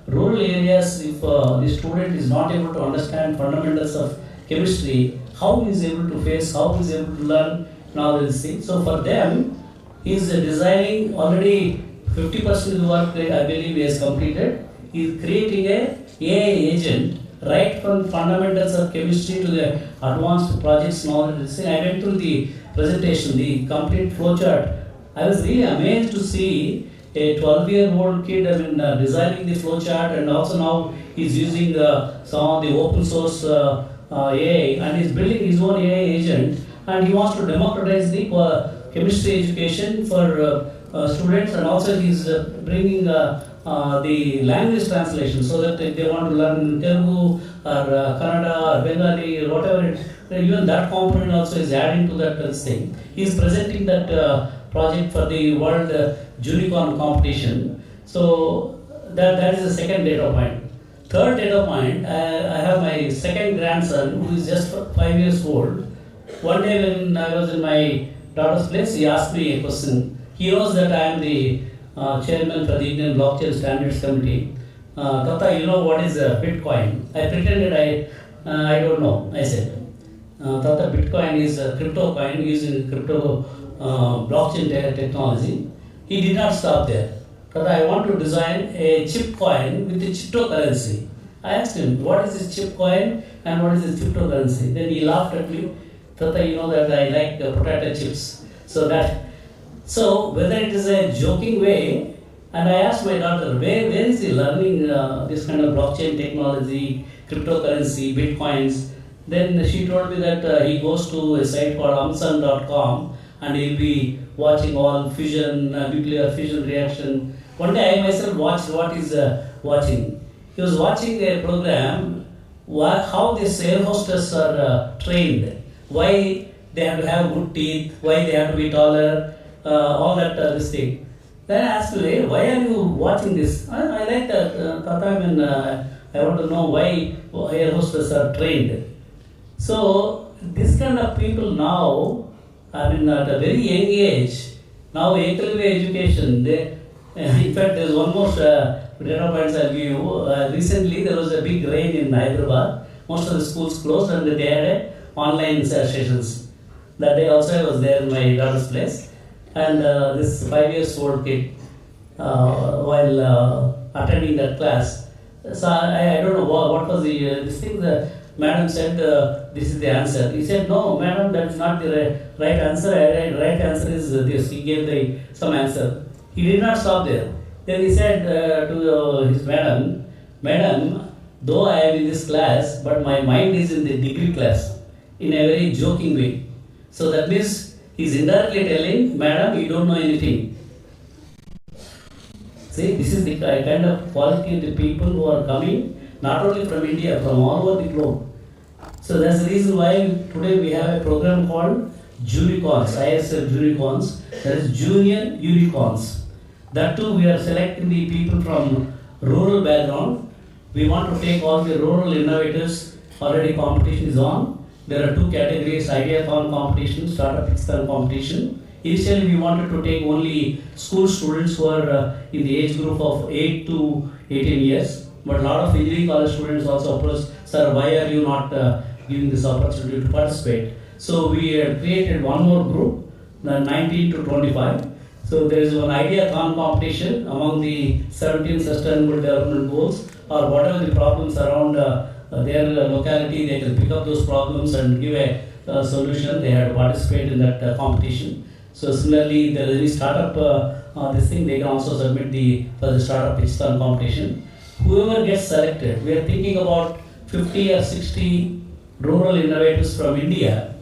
rural areas, if the student is not able to understand fundamentals of chemistry, how he is able to face, how he is able to learn, and all these things. So for them, he is designing already 50% of the work I believe he has completed. He is creating a AI agent right from fundamentals of chemistry to the advanced projects and all that. I went through the presentation, the complete flowchart. I was really amazed to see a 12-year-old kid designing the flowchart, and also now he's using some of the open source AI, and he's building his own AI agent, and he wants to democratize the chemistry education for students, and also he's bringing the language translation, so that if they want to learn Telugu or Kannada or Bengali or whatever, even that component also is adding to that thing. He is presenting that project for the World Unicorn competition. So that is the second data point. Third data point, I have my second grandson who is just 5 years old. One day when I was in my daughter's place, he asked me a question. He knows that I am the chairman for the Indian Blockchain Standards Committee. Tata, you know what is Bitcoin? I pretended I don't know. I said, Tata, Bitcoin is a crypto coin using crypto blockchain technology. He did not stop there. Tata, I want to design a chip coin with the cryptocurrency. I asked him, what is this chip coin and what is this cryptocurrency? Then he laughed at me. Tata, you know that I like potato chips. So whether it is a joking way, and I asked my daughter, where is he learning this kind of blockchain technology, cryptocurrency, bitcoins? Then she told me that he goes to a site called amsan.com, and he'll be watching all fusion, nuclear fusion reaction. One day I myself watched what he's watching. He was watching a program, how these air hostess are trained, why they have to have good teeth, why they have to be taller, all that this thing. Then I asked her, hey, why are you watching this? I like that, Tata, I want to know why air hostess are trained. So this kind of people now, at a very young age, now equal education, they, in fact, there's one more data points I'll give you. Recently, there was a big rain in Hyderabad. Most of the schools closed and they had online sessions. That day also I was there in my daughter's place. And this 5 years old kid, while attending that class, so I don't know what was this thing. The madam said, this is the answer. He said, no, madam, that's not the right answer. Right answer is this. He gave some answer. He did not stop there. Then he said to his madam, though I am in this class, but my mind is in the degree class, in a very joking way. So that means he's indirectly telling, madam, you don't know anything. See, this is the kind of quality of the people who are coming, not only from India, from all over the globe. So that's the reason why today we have a program called Unicorns, ISL Unicorns, that is Junior Unicorns. That too, we are selecting the people from rural background. We want to take all the rural innovators. Already competition is on. There are two categories, Ideathon competition, Startup Hackathon competition. Initially, we wanted to take only school students who are in the age group of 8 to 18 years. But a lot of engineering college students also approached, sir, why are you not giving this opportunity to participate? So we created one more group, 19 to 25. So there is one Ideathon competition among the 17 sustainable development goals, or whatever the problems around their locality, they can pick up those problems and give a solution. They have to participate in that competition. So similarly, if there is any startup this thing, they can also submit for the startup hackathon competition. Whoever gets selected, we are thinking about 50 or 60 rural innovators from India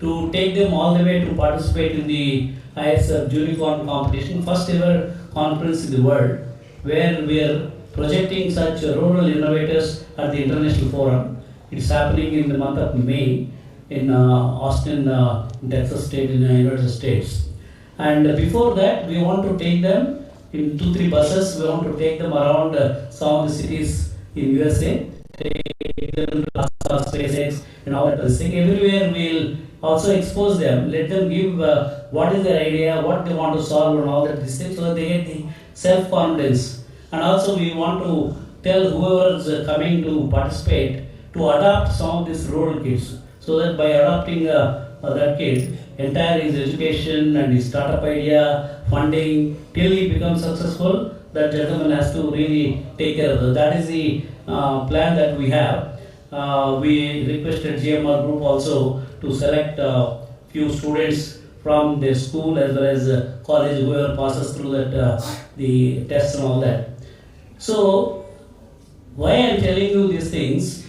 to take them all the way to participate in the ISF Unicorn competition, first ever conference in the world, where we are projecting such rural innovators at the International Forum. It's happening in the month of May in Austin, Texas State, in the United States. And before that, we want to take them in 2-3 buses. We want to take them around some of the cities in USA, take them to SpaceX and all that thing. Everywhere we'll also expose them, let them give what is their idea, what they want to solve and all that thing, so that they get the self-confidence. And also we want to tell whoever is coming to participate to adopt some of these rural kids, so that by adopting that kid, entire his education and his startup idea, funding, till he becomes successful, that gentleman has to really take care of it. That is the plan that we have. We requested GMR group also to select few students from their school as well as college, whoever passes through that the tests and all that. So why I am telling you these things?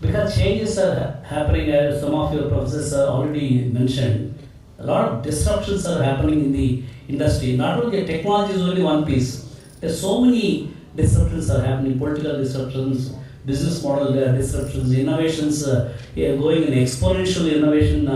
Because changes are happening, as some of your professors already mentioned. A lot of disruptions are happening in the industry. Not only the technology is only one piece. There are so many disruptions are happening, political disruptions, business model disruptions, innovations going in exponential innovation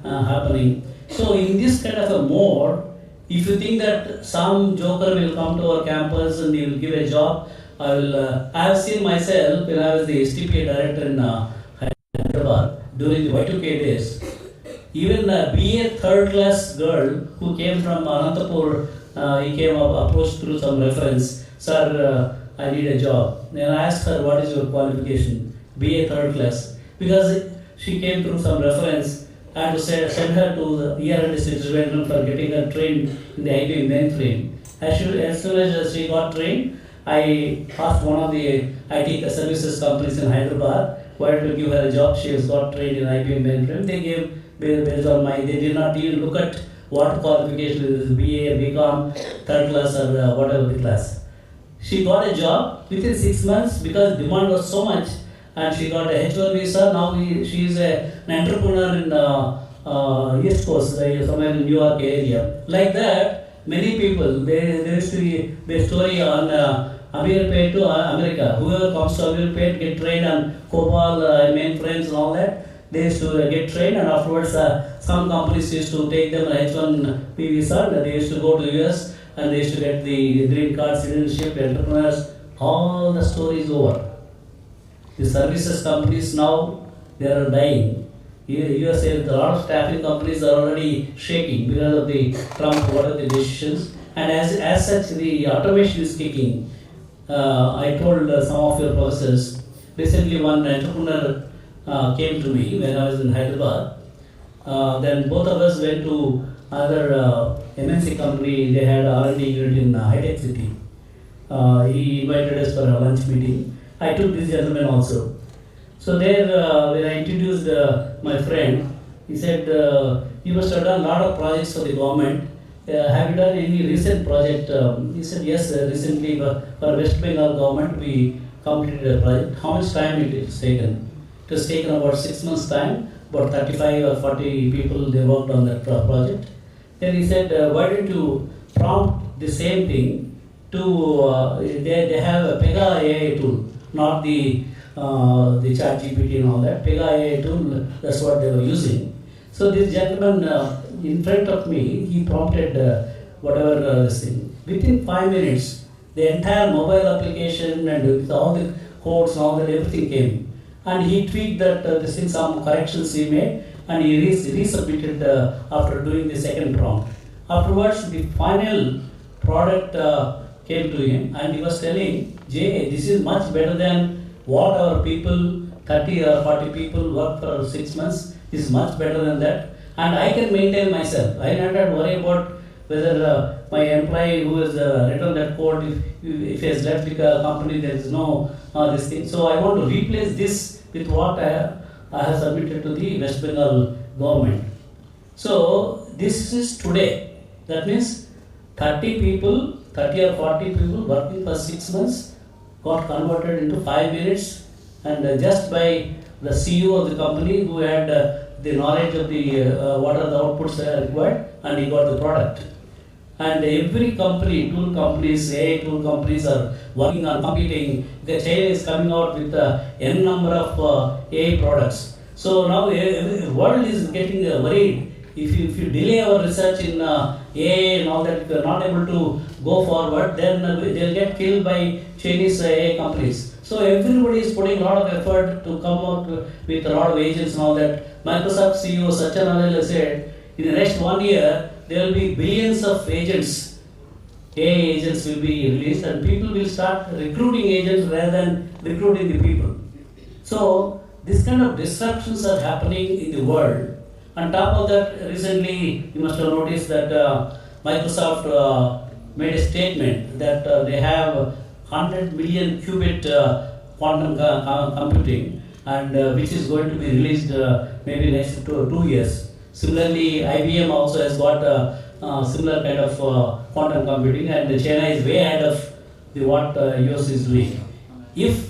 happening. So in this kind of a mode, if you think that some joker will come to our campus and he will give a job, I have seen myself when I was the STPA director in Hyderabad during the Y2K days. Even a BA third class girl who came from Anantapur, he came up, approached through some reference, sir, I need a job. Then I asked her, what is your qualification? BA third class. Because she came through some reference, I had to send her to the ER&S development for getting her trained in the IBM mainframe. As soon as she got trained, I asked one of the IT services companies in Hyderabad why to give her a job. She has got trained in IBM mainframe. They gave based on they did not even look at what qualification is BA, BCom, third class or whatever the class. She got a job within 6 months because demand was so much, and she got a H1 visa. Now she is an entrepreneur in East Coast, somewhere in New York area. Like that, many people, there used to be the story on Amirpet to America. Whoever comes to Amirpet get trained on COBOL, mainframes and all that. They used to get trained, and afterwards some companies used to take them an H1B visa, and they used to go to US, and they used to get the green card, citizenship, entrepreneurs. All the story is over. The services companies now, they are dying. USA, a lot of staffing companies are already shaking because of the Trump, what are the decisions. And as such, the automation is kicking. I told some of your professors, recently one entrepreneur came to me when I was in Hyderabad. Then both of us went to another MNC company. They had R&D unit in high-tech city. He invited us for a lunch meeting. I took this gentleman also. So there, when I introduced my friend, he said, you must have done a lot of projects for the government. Have you done any recent project? He said, yes, recently for West Bengal government we completed a project. How much time it has taken? It has taken about 6 months' time. About 35 or 40 people, they worked on that project. Then he said, why don't you prompt the same thing to, they have a Pega AI tool, not the chat GPT and all that. Pega AI tool, that's what they were using. So this gentleman in front of me, he prompted whatever this thing. Within 5 minutes, the entire mobile application and with all the codes and all that, everything came. And he tweaked that this thing, some corrections he made, and he resubmitted after doing the second prompt. Afterwards, the final product came to him, and he was telling, Jay, this is much better than what our people, 30 or 40 people work for 6 months. This is much better than that. And I can maintain myself. I don't have to worry about whether my employee who has written that code, if he has left the company, there is no this thing. So I want to replace this with what I have submitted to the West Bengal government. So this is today. That means 30 or 40 people working for 6 months got converted into 5 minutes, and just by the CEO of the company who had the knowledge of the what are the outputs required, and he got the product. And every company, tool companies, AI tool companies are working on competing. The China is coming out with n number of AI products. So now the world is getting worried. If you delay our research in AI and all that, if you are not able to go forward, then they'll get killed by Chinese AI companies. So everybody is putting a lot of effort to come out with a lot of agents and all that. Microsoft CEO Satya Nadella said, in the next 1 year, there will be billions of agents. AI agents will be released, and people will start recruiting agents rather than recruiting the people. So this kind of disruptions are happening in the world. On top of that, recently you must have noticed that Microsoft made a statement that they have 100 million qubit quantum computing, and which is going to be released maybe next 2 years. Similarly, IBM also has got a similar kind of quantum computing, and China is way ahead of what US is doing. If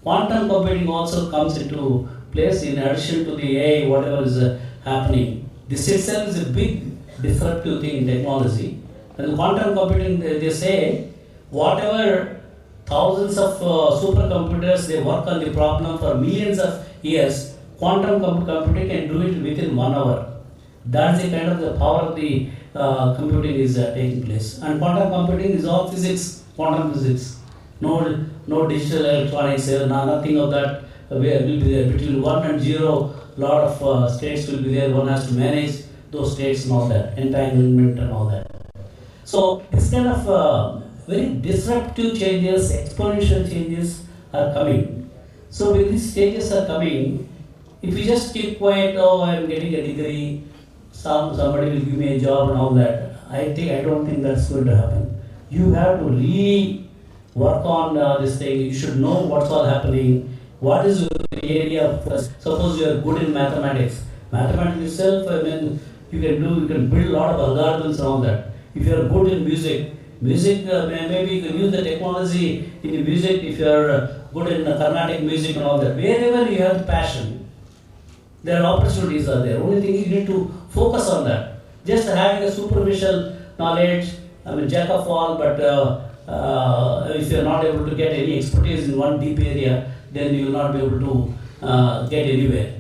quantum computing also comes into place in addition to the AI, whatever is happening, this itself is a big disruptive thing in technology. And quantum computing, they say, whatever thousands of supercomputers, they work on the problem for millions of years, quantum computing can do it within 1 hour. That's the kind of the power of the computing is taking place. And quantum computing is all physics, quantum physics. No digital electronics, nothing of that will be there. Between 1 and 0, lot of states will be there. One has to manage those states and all that, entanglement and all that. So this kind of very disruptive changes, exponential changes are coming. So when these changes are coming, if you just keep quiet, oh, I am getting a degree, somebody will give me a job and all that, I don't think that's going to happen. You have to really work on this thing. You should know what's all happening. What is your area of focus? Suppose you are good in mathematics. Mathematics itself, I mean, you can build a lot of algorithms and all that. If you are good in music, maybe you can use the technology in the music. If you are good in Carnatic music and all that, wherever you have passion, there are opportunities are there. Only thing you need to focus on that. Just having a superficial knowledge, I mean, jack of all, but if you are not able to get any expertise in one deep area, then you will not be able to get anywhere.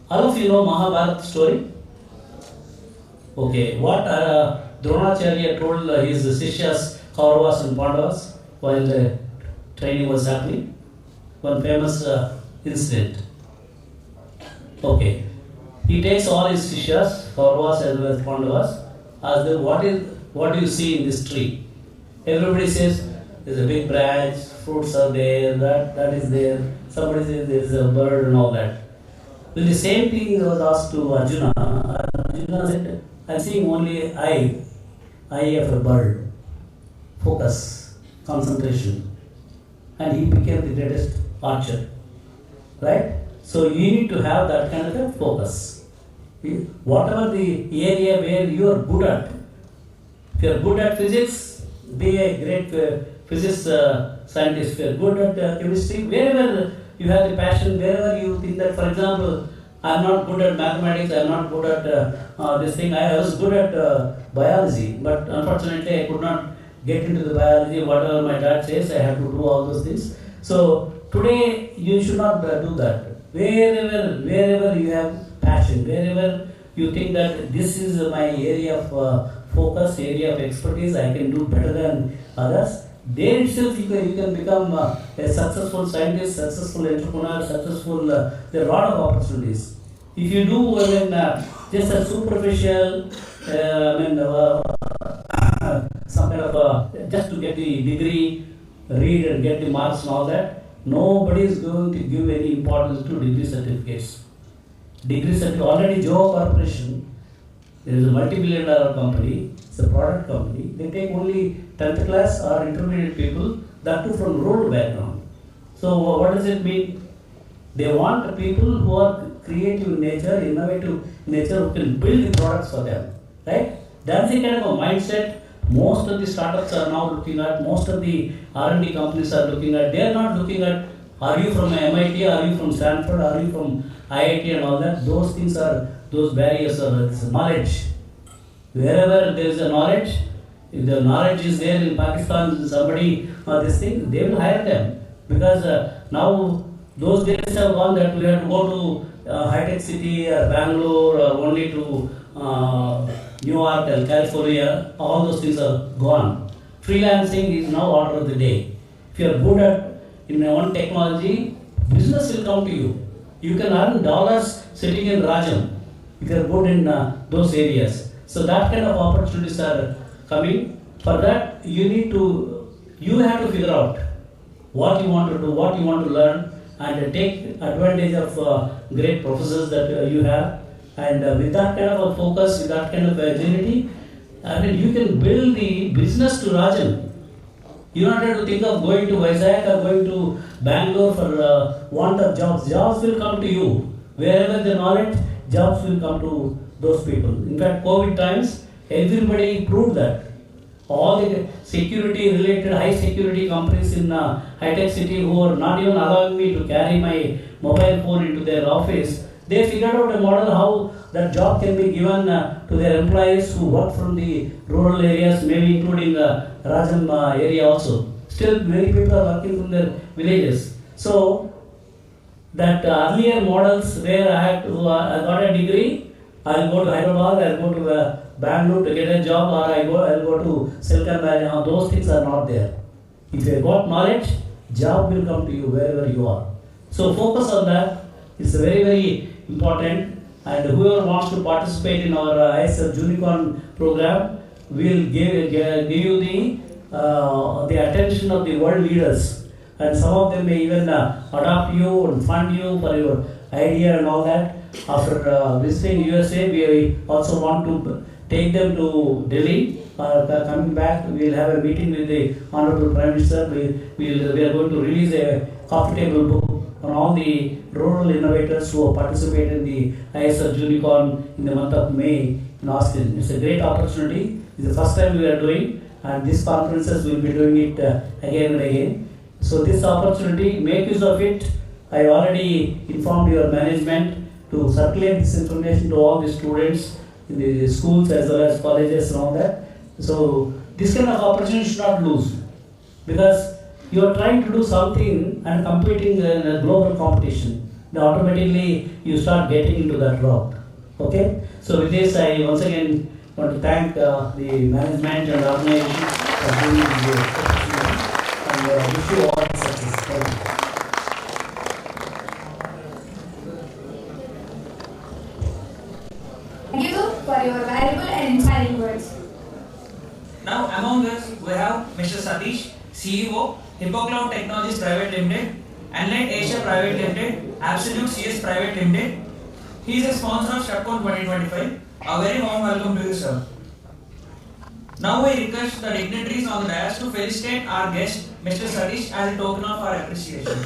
All of you know Mahabharata story? Okay, what Dronacharya told his Sishyas, Kauravas and Pandavas while the training was happening? One famous incident. Okay, he takes all his Sishyas, Kauravas as well as Pandavas, asks them, what do you see in this tree? Everybody says, there's a big branch, fruits are there, that is there. Somebody says there is a bird and all that. Well, the same thing was asked to Arjuna. Arjuna said, I'm seeing only eye of a bird. Focus, concentration. And he became the greatest archer. Right? So you need to have that kind of a focus. Whatever the area where you are good at. If you are good at physics, be a great physics scientist. If you are good at chemistry, wherever you have the passion, wherever you think that, for example, I am not good at mathematics, I am not good at this thing. I was good at biology, but unfortunately I could not get into the biology. Whatever my dad says, I have to do all those things. So today you should not do that. Wherever you have passion, wherever you think that this is my area of focus, area of expertise, I can do better than others. There itself you can become a successful scientist, successful entrepreneur, successful, there are a lot of opportunities. If you do just a superficial, some kind of just to get the degree, read and get the marks and all that, nobody is going to give any importance to degree certificates. Degree certificate, already Joe Corporation, there is a multi-billion-dollar company, it's a product company, they take only 10th class or intermediate people, that too from rural background. So what does it mean? They want people who are creative in nature, innovative in nature, who can build the products for them. Right? That's the kind of a mindset most of the startups are now looking at, most of the R&D companies are looking at. They are not looking at, are you from MIT, are you from Stanford, are you from IIT and all that. Those things are, those barriers are knowledge. Wherever there is a knowledge, if the knowledge is there in Pakistan, somebody this thing, they will hire them. Because now those days have gone that we have to go to high-tech city or Bangalore or only to New York and California. All those things are gone. Freelancing is now order of the day. If you are good at in one technology, business will come to you. You can earn dollars sitting in Rajam if you are good in those areas. So that kind of opportunities are coming. For that, you have to figure out what you want to do, what you want to learn, and take advantage of great professors that you have. And with that kind of a focus, with that kind of agility, you can build the business to Rajan. You don't have to think of going to Vizag or going to Bangalore for want of jobs. Jobs will come to you. Wherever the knowledge, jobs will come to those people. In fact, COVID times, everybody proved that. All the security related, high security companies in high-tech city who are not even allowing me to carry my mobile phone into their office, they figured out a model how that job can be given to their employees who work from the rural areas, maybe including Rajam area also. Still, many people are working from their villages. So, that earlier models where I got a degree, I'll go to Hyderabad, I'll go to Bangalore to get a job, or I'll go to Silicon Valley. Now, those things are not there. If you have got knowledge, job will come to you wherever you are. So focus on that. It's very, very important. And whoever wants to participate in our ISF Unicorn program will give you the attention of the world leaders. And some of them may even adopt you and fund you for your idea and all that. After visiting USA, we also want to take them to Delhi. Coming back, we will have a meeting with the Honorable Prime Minister. We are going to release a coffee table book on all the rural innovators who have participated in the ISF Unicorn in the month of May in Austin. It's a great opportunity. It's the first time we are doing, and these conferences we will be doing it again and again. So this opportunity, make use of it. I already informed your management to circulate this information to all the students in the schools as well as colleges and all that. So this kind of opportunity should not lose, because you are trying to do something and competing in a global competition. then automatically you start getting into that route. Okay? So with this, I once again want to thank the management and organization for giving me the opportunity, and wish you all success. Thank you. Thank you for your valuable and inspiring words. Now among us we have Mr. Satish, CEO, HippoCloud Technologies Private Limited, Enlight Asia Private Limited, Absolute CS Private Limited. He is a sponsor of STPECONE 2025. A very warm welcome to you, sir. Now we request the dignitaries on the dais to felicitate our guest, Mr. Satish, as a token of our appreciation.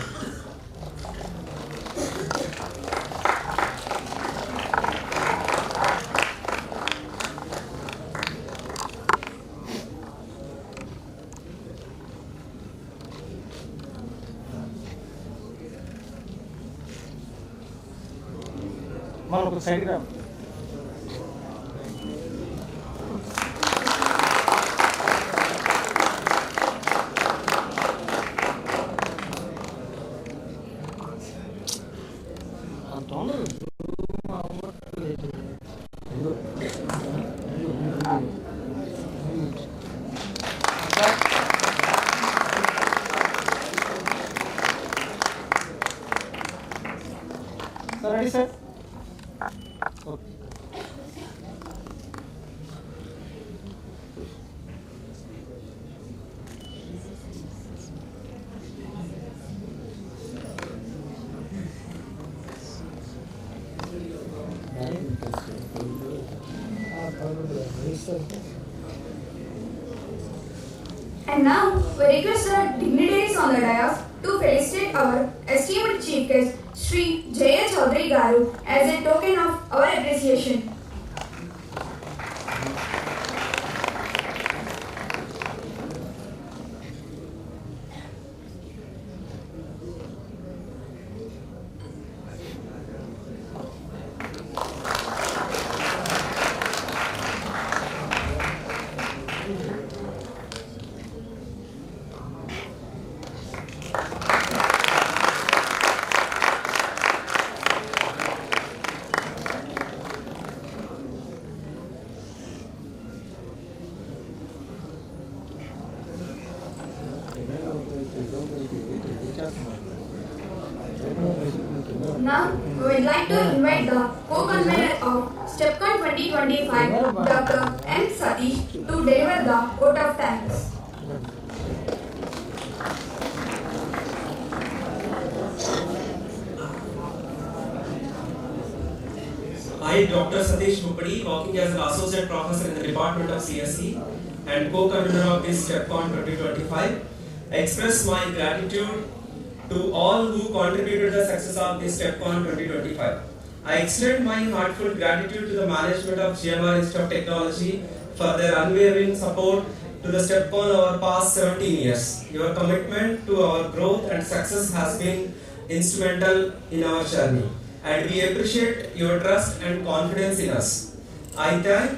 Ready, sir? And now we request the dignitaries on the dais to felicitate our esteemed chief guest, Sri Jaya Chaudhary Garu, as a token of our appreciation. Now, we would like to invite the co-convenor of STPECONE 2025, Dr. M. Satish, to deliver the vote of thanks. I, Dr. Satish Mupadi, working as an associate professor in the Department of CSE and co-convenor of this STPECONE 2025, express my gratitude to all who contributed to the success of this STPECONE 2025. I extend my heartfelt gratitude to the management of GMR Institute of Technology for their unwavering support to the STPECONE over past 17 years. Your commitment to our growth and success has been instrumental in our journey, and we appreciate your trust and confidence in us. I thank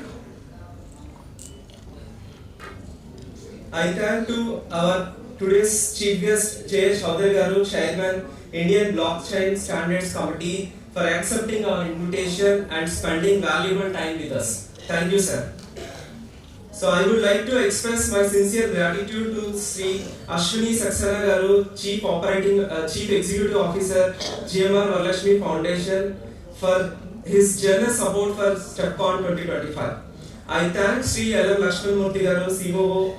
to our today's chief guest, Jay Chaudhary Garu, Chairman, Indian Blockchain Standards Committee, for accepting our invitation and spending valuable time with us. Thank you, sir. So I would like to express my sincere gratitude to Sri Ashwini Saxena Garu, Chief Executive Officer, GMR Varalakshmi Foundation, for his generous support for STPECONE 2025. I thank Sri L. M. Lakshman Murthy Garu, COO,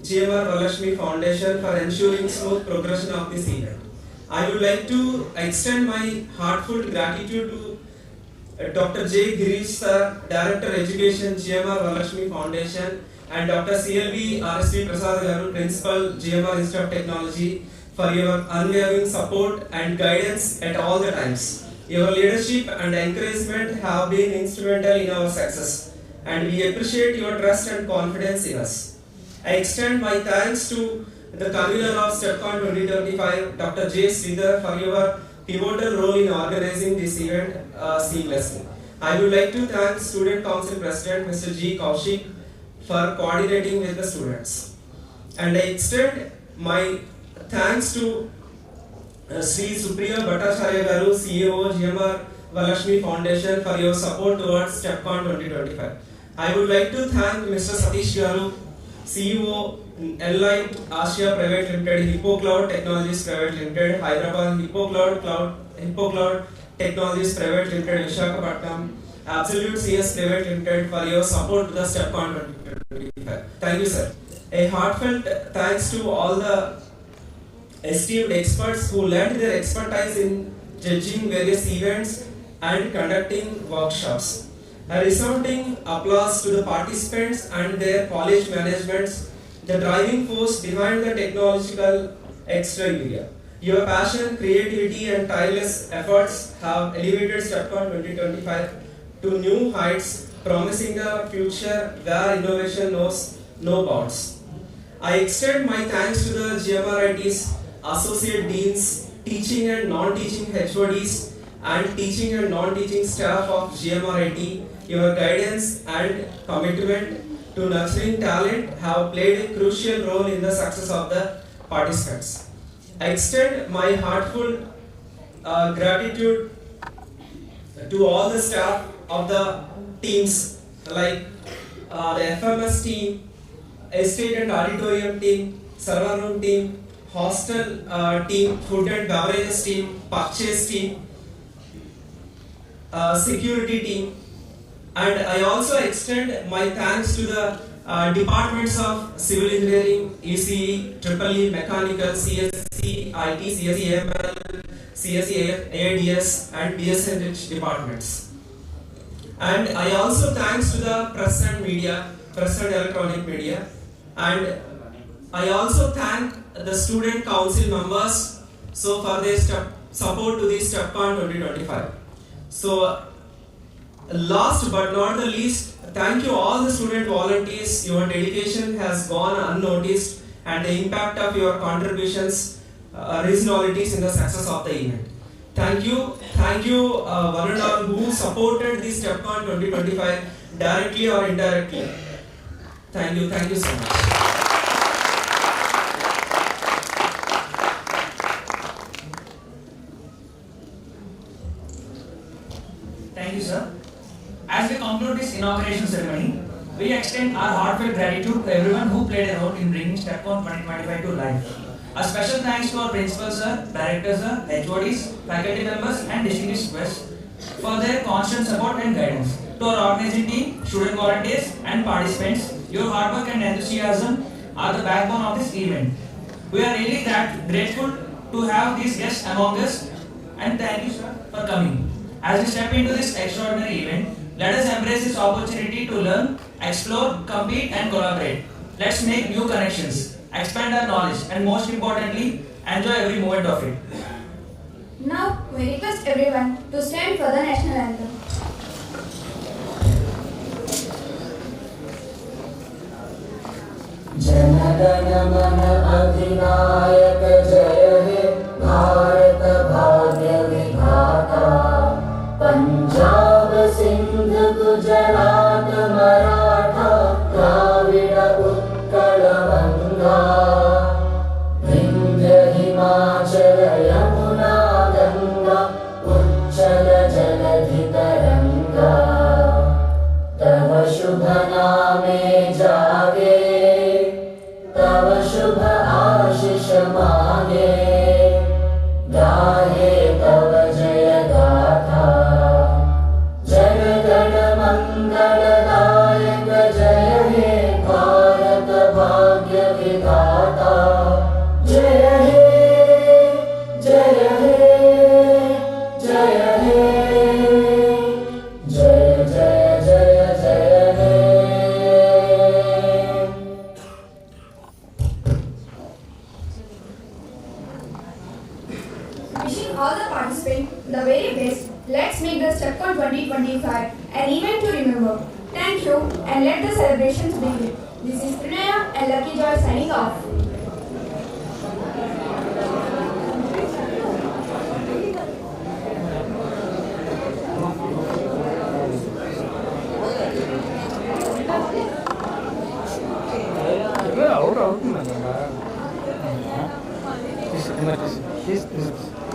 GMR Varalakshmi Foundation, for ensuring smooth progression of this event. I would like to extend my heartfelt gratitude to Dr. J. Girish Sir, Director Education, GMR Varalakshmi Foundation, and Dr. CLV RSV Prasad Garu, Principal, GMR Institute of Technology, for your unwavering support and guidance at all the times. Your leadership and encouragement have been instrumental in our success, and we appreciate your trust and confidence in us. I extend my thanks to the convener of STPECONE 2025, Dr. J. Sridhar, for your pivotal role in organizing this event seamlessly. I would like to thank Student Council President Mr. G. Kaushik for coordinating with the students. And I extend my thanks to Sri Supriya Bhattacharya Garu, CEO, GMR Valashmi Foundation, for your support towards STPECONE 2025. I would like to thank Mr. Satish Garu, CEO, Enlight Asia Private Limited, HippoCloud Technologies Private Limited, Hyderabad, HippoCloud Technologies Private Limited, Visakhapatnam, Absolute CS Private Limited, for your support to the STPECONE 2025. Thank you, sir. A heartfelt thanks to all the esteemed experts who lent their expertise in judging various events and conducting workshops. A resounding applause to the participants and their college managements, the driving force behind the technological extravaganza. Your passion, creativity, and tireless efforts have elevated STPECONE 2025 to new heights, promising a future where innovation knows no bounds. I extend my thanks to the GMRIT's Associate Deans, teaching and non-teaching HODs, and teaching and non-teaching staff of GMRIT. Your guidance and commitment to nurturing talent have played a crucial role in the success of the participants. I extend my heartfelt gratitude to all the staff of the teams like the FMS team, estate and auditorium team, server room team, hostel team, food and beverages team, purchase team, security team, and I also extend my thanks to the departments of Civil Engineering, ECE, EEE, Mechanical, CSE, IT, CSE, AML, CSE, ADS, and BSNH departments. And I also thanks to the press and media, press and electronic media, and I also thank the student council members for their support to this STPECONE 2025. So last but not the least, thank you all the student volunteers. Your dedication has gone unnoticed, and the impact of your contributions reasonabilities in the success of the event. Thank you, one and all who supported this STPECONE 2025 directly or indirectly. Thank you so much. Thank you, sir. As we conclude this inauguration ceremony, we extend our heartfelt gratitude to everyone who played a role in bringing STPECONE 2025 to life. A special thanks to our principal sir, director sir, HODs, faculty members, and distinguished guests for their constant support and guidance. To our organizing team, student volunteers, and participants, your hard work and enthusiasm are the backbone of this event. We are really grateful to have these guests among us, and thank you, sir, for coming. As we step into this extraordinary event, let us embrace this opportunity to learn, explore, compete, and collaborate. Let's make new connections, expand our knowledge, and most importantly, enjoy every moment of it. Now, we request everyone to stand for the national anthem. Jana Mana Adhinayaka Jaya He Bharata Bhagya Vidhata Punjab Sindh Gujarat Maratha Dravida Utkala Vanga Vindhya Himachala Yamuna Ganga Uchchala Jaladhi Taranga Tava Shubha Name Jage तव शुभ आशीष मांगे गाहे तव जय गाथा जन गण मंगलदायक जय हे भारत भाग्य विधाता जय हे जय हे जय हे जय जय जय जय हे Wishing all the participants the very best. Let's make the STPECONE 2025 an event to remember. Thank you, and let the celebrations begin. This is Pranaya and Lucky Joy signing off. Ahora, This.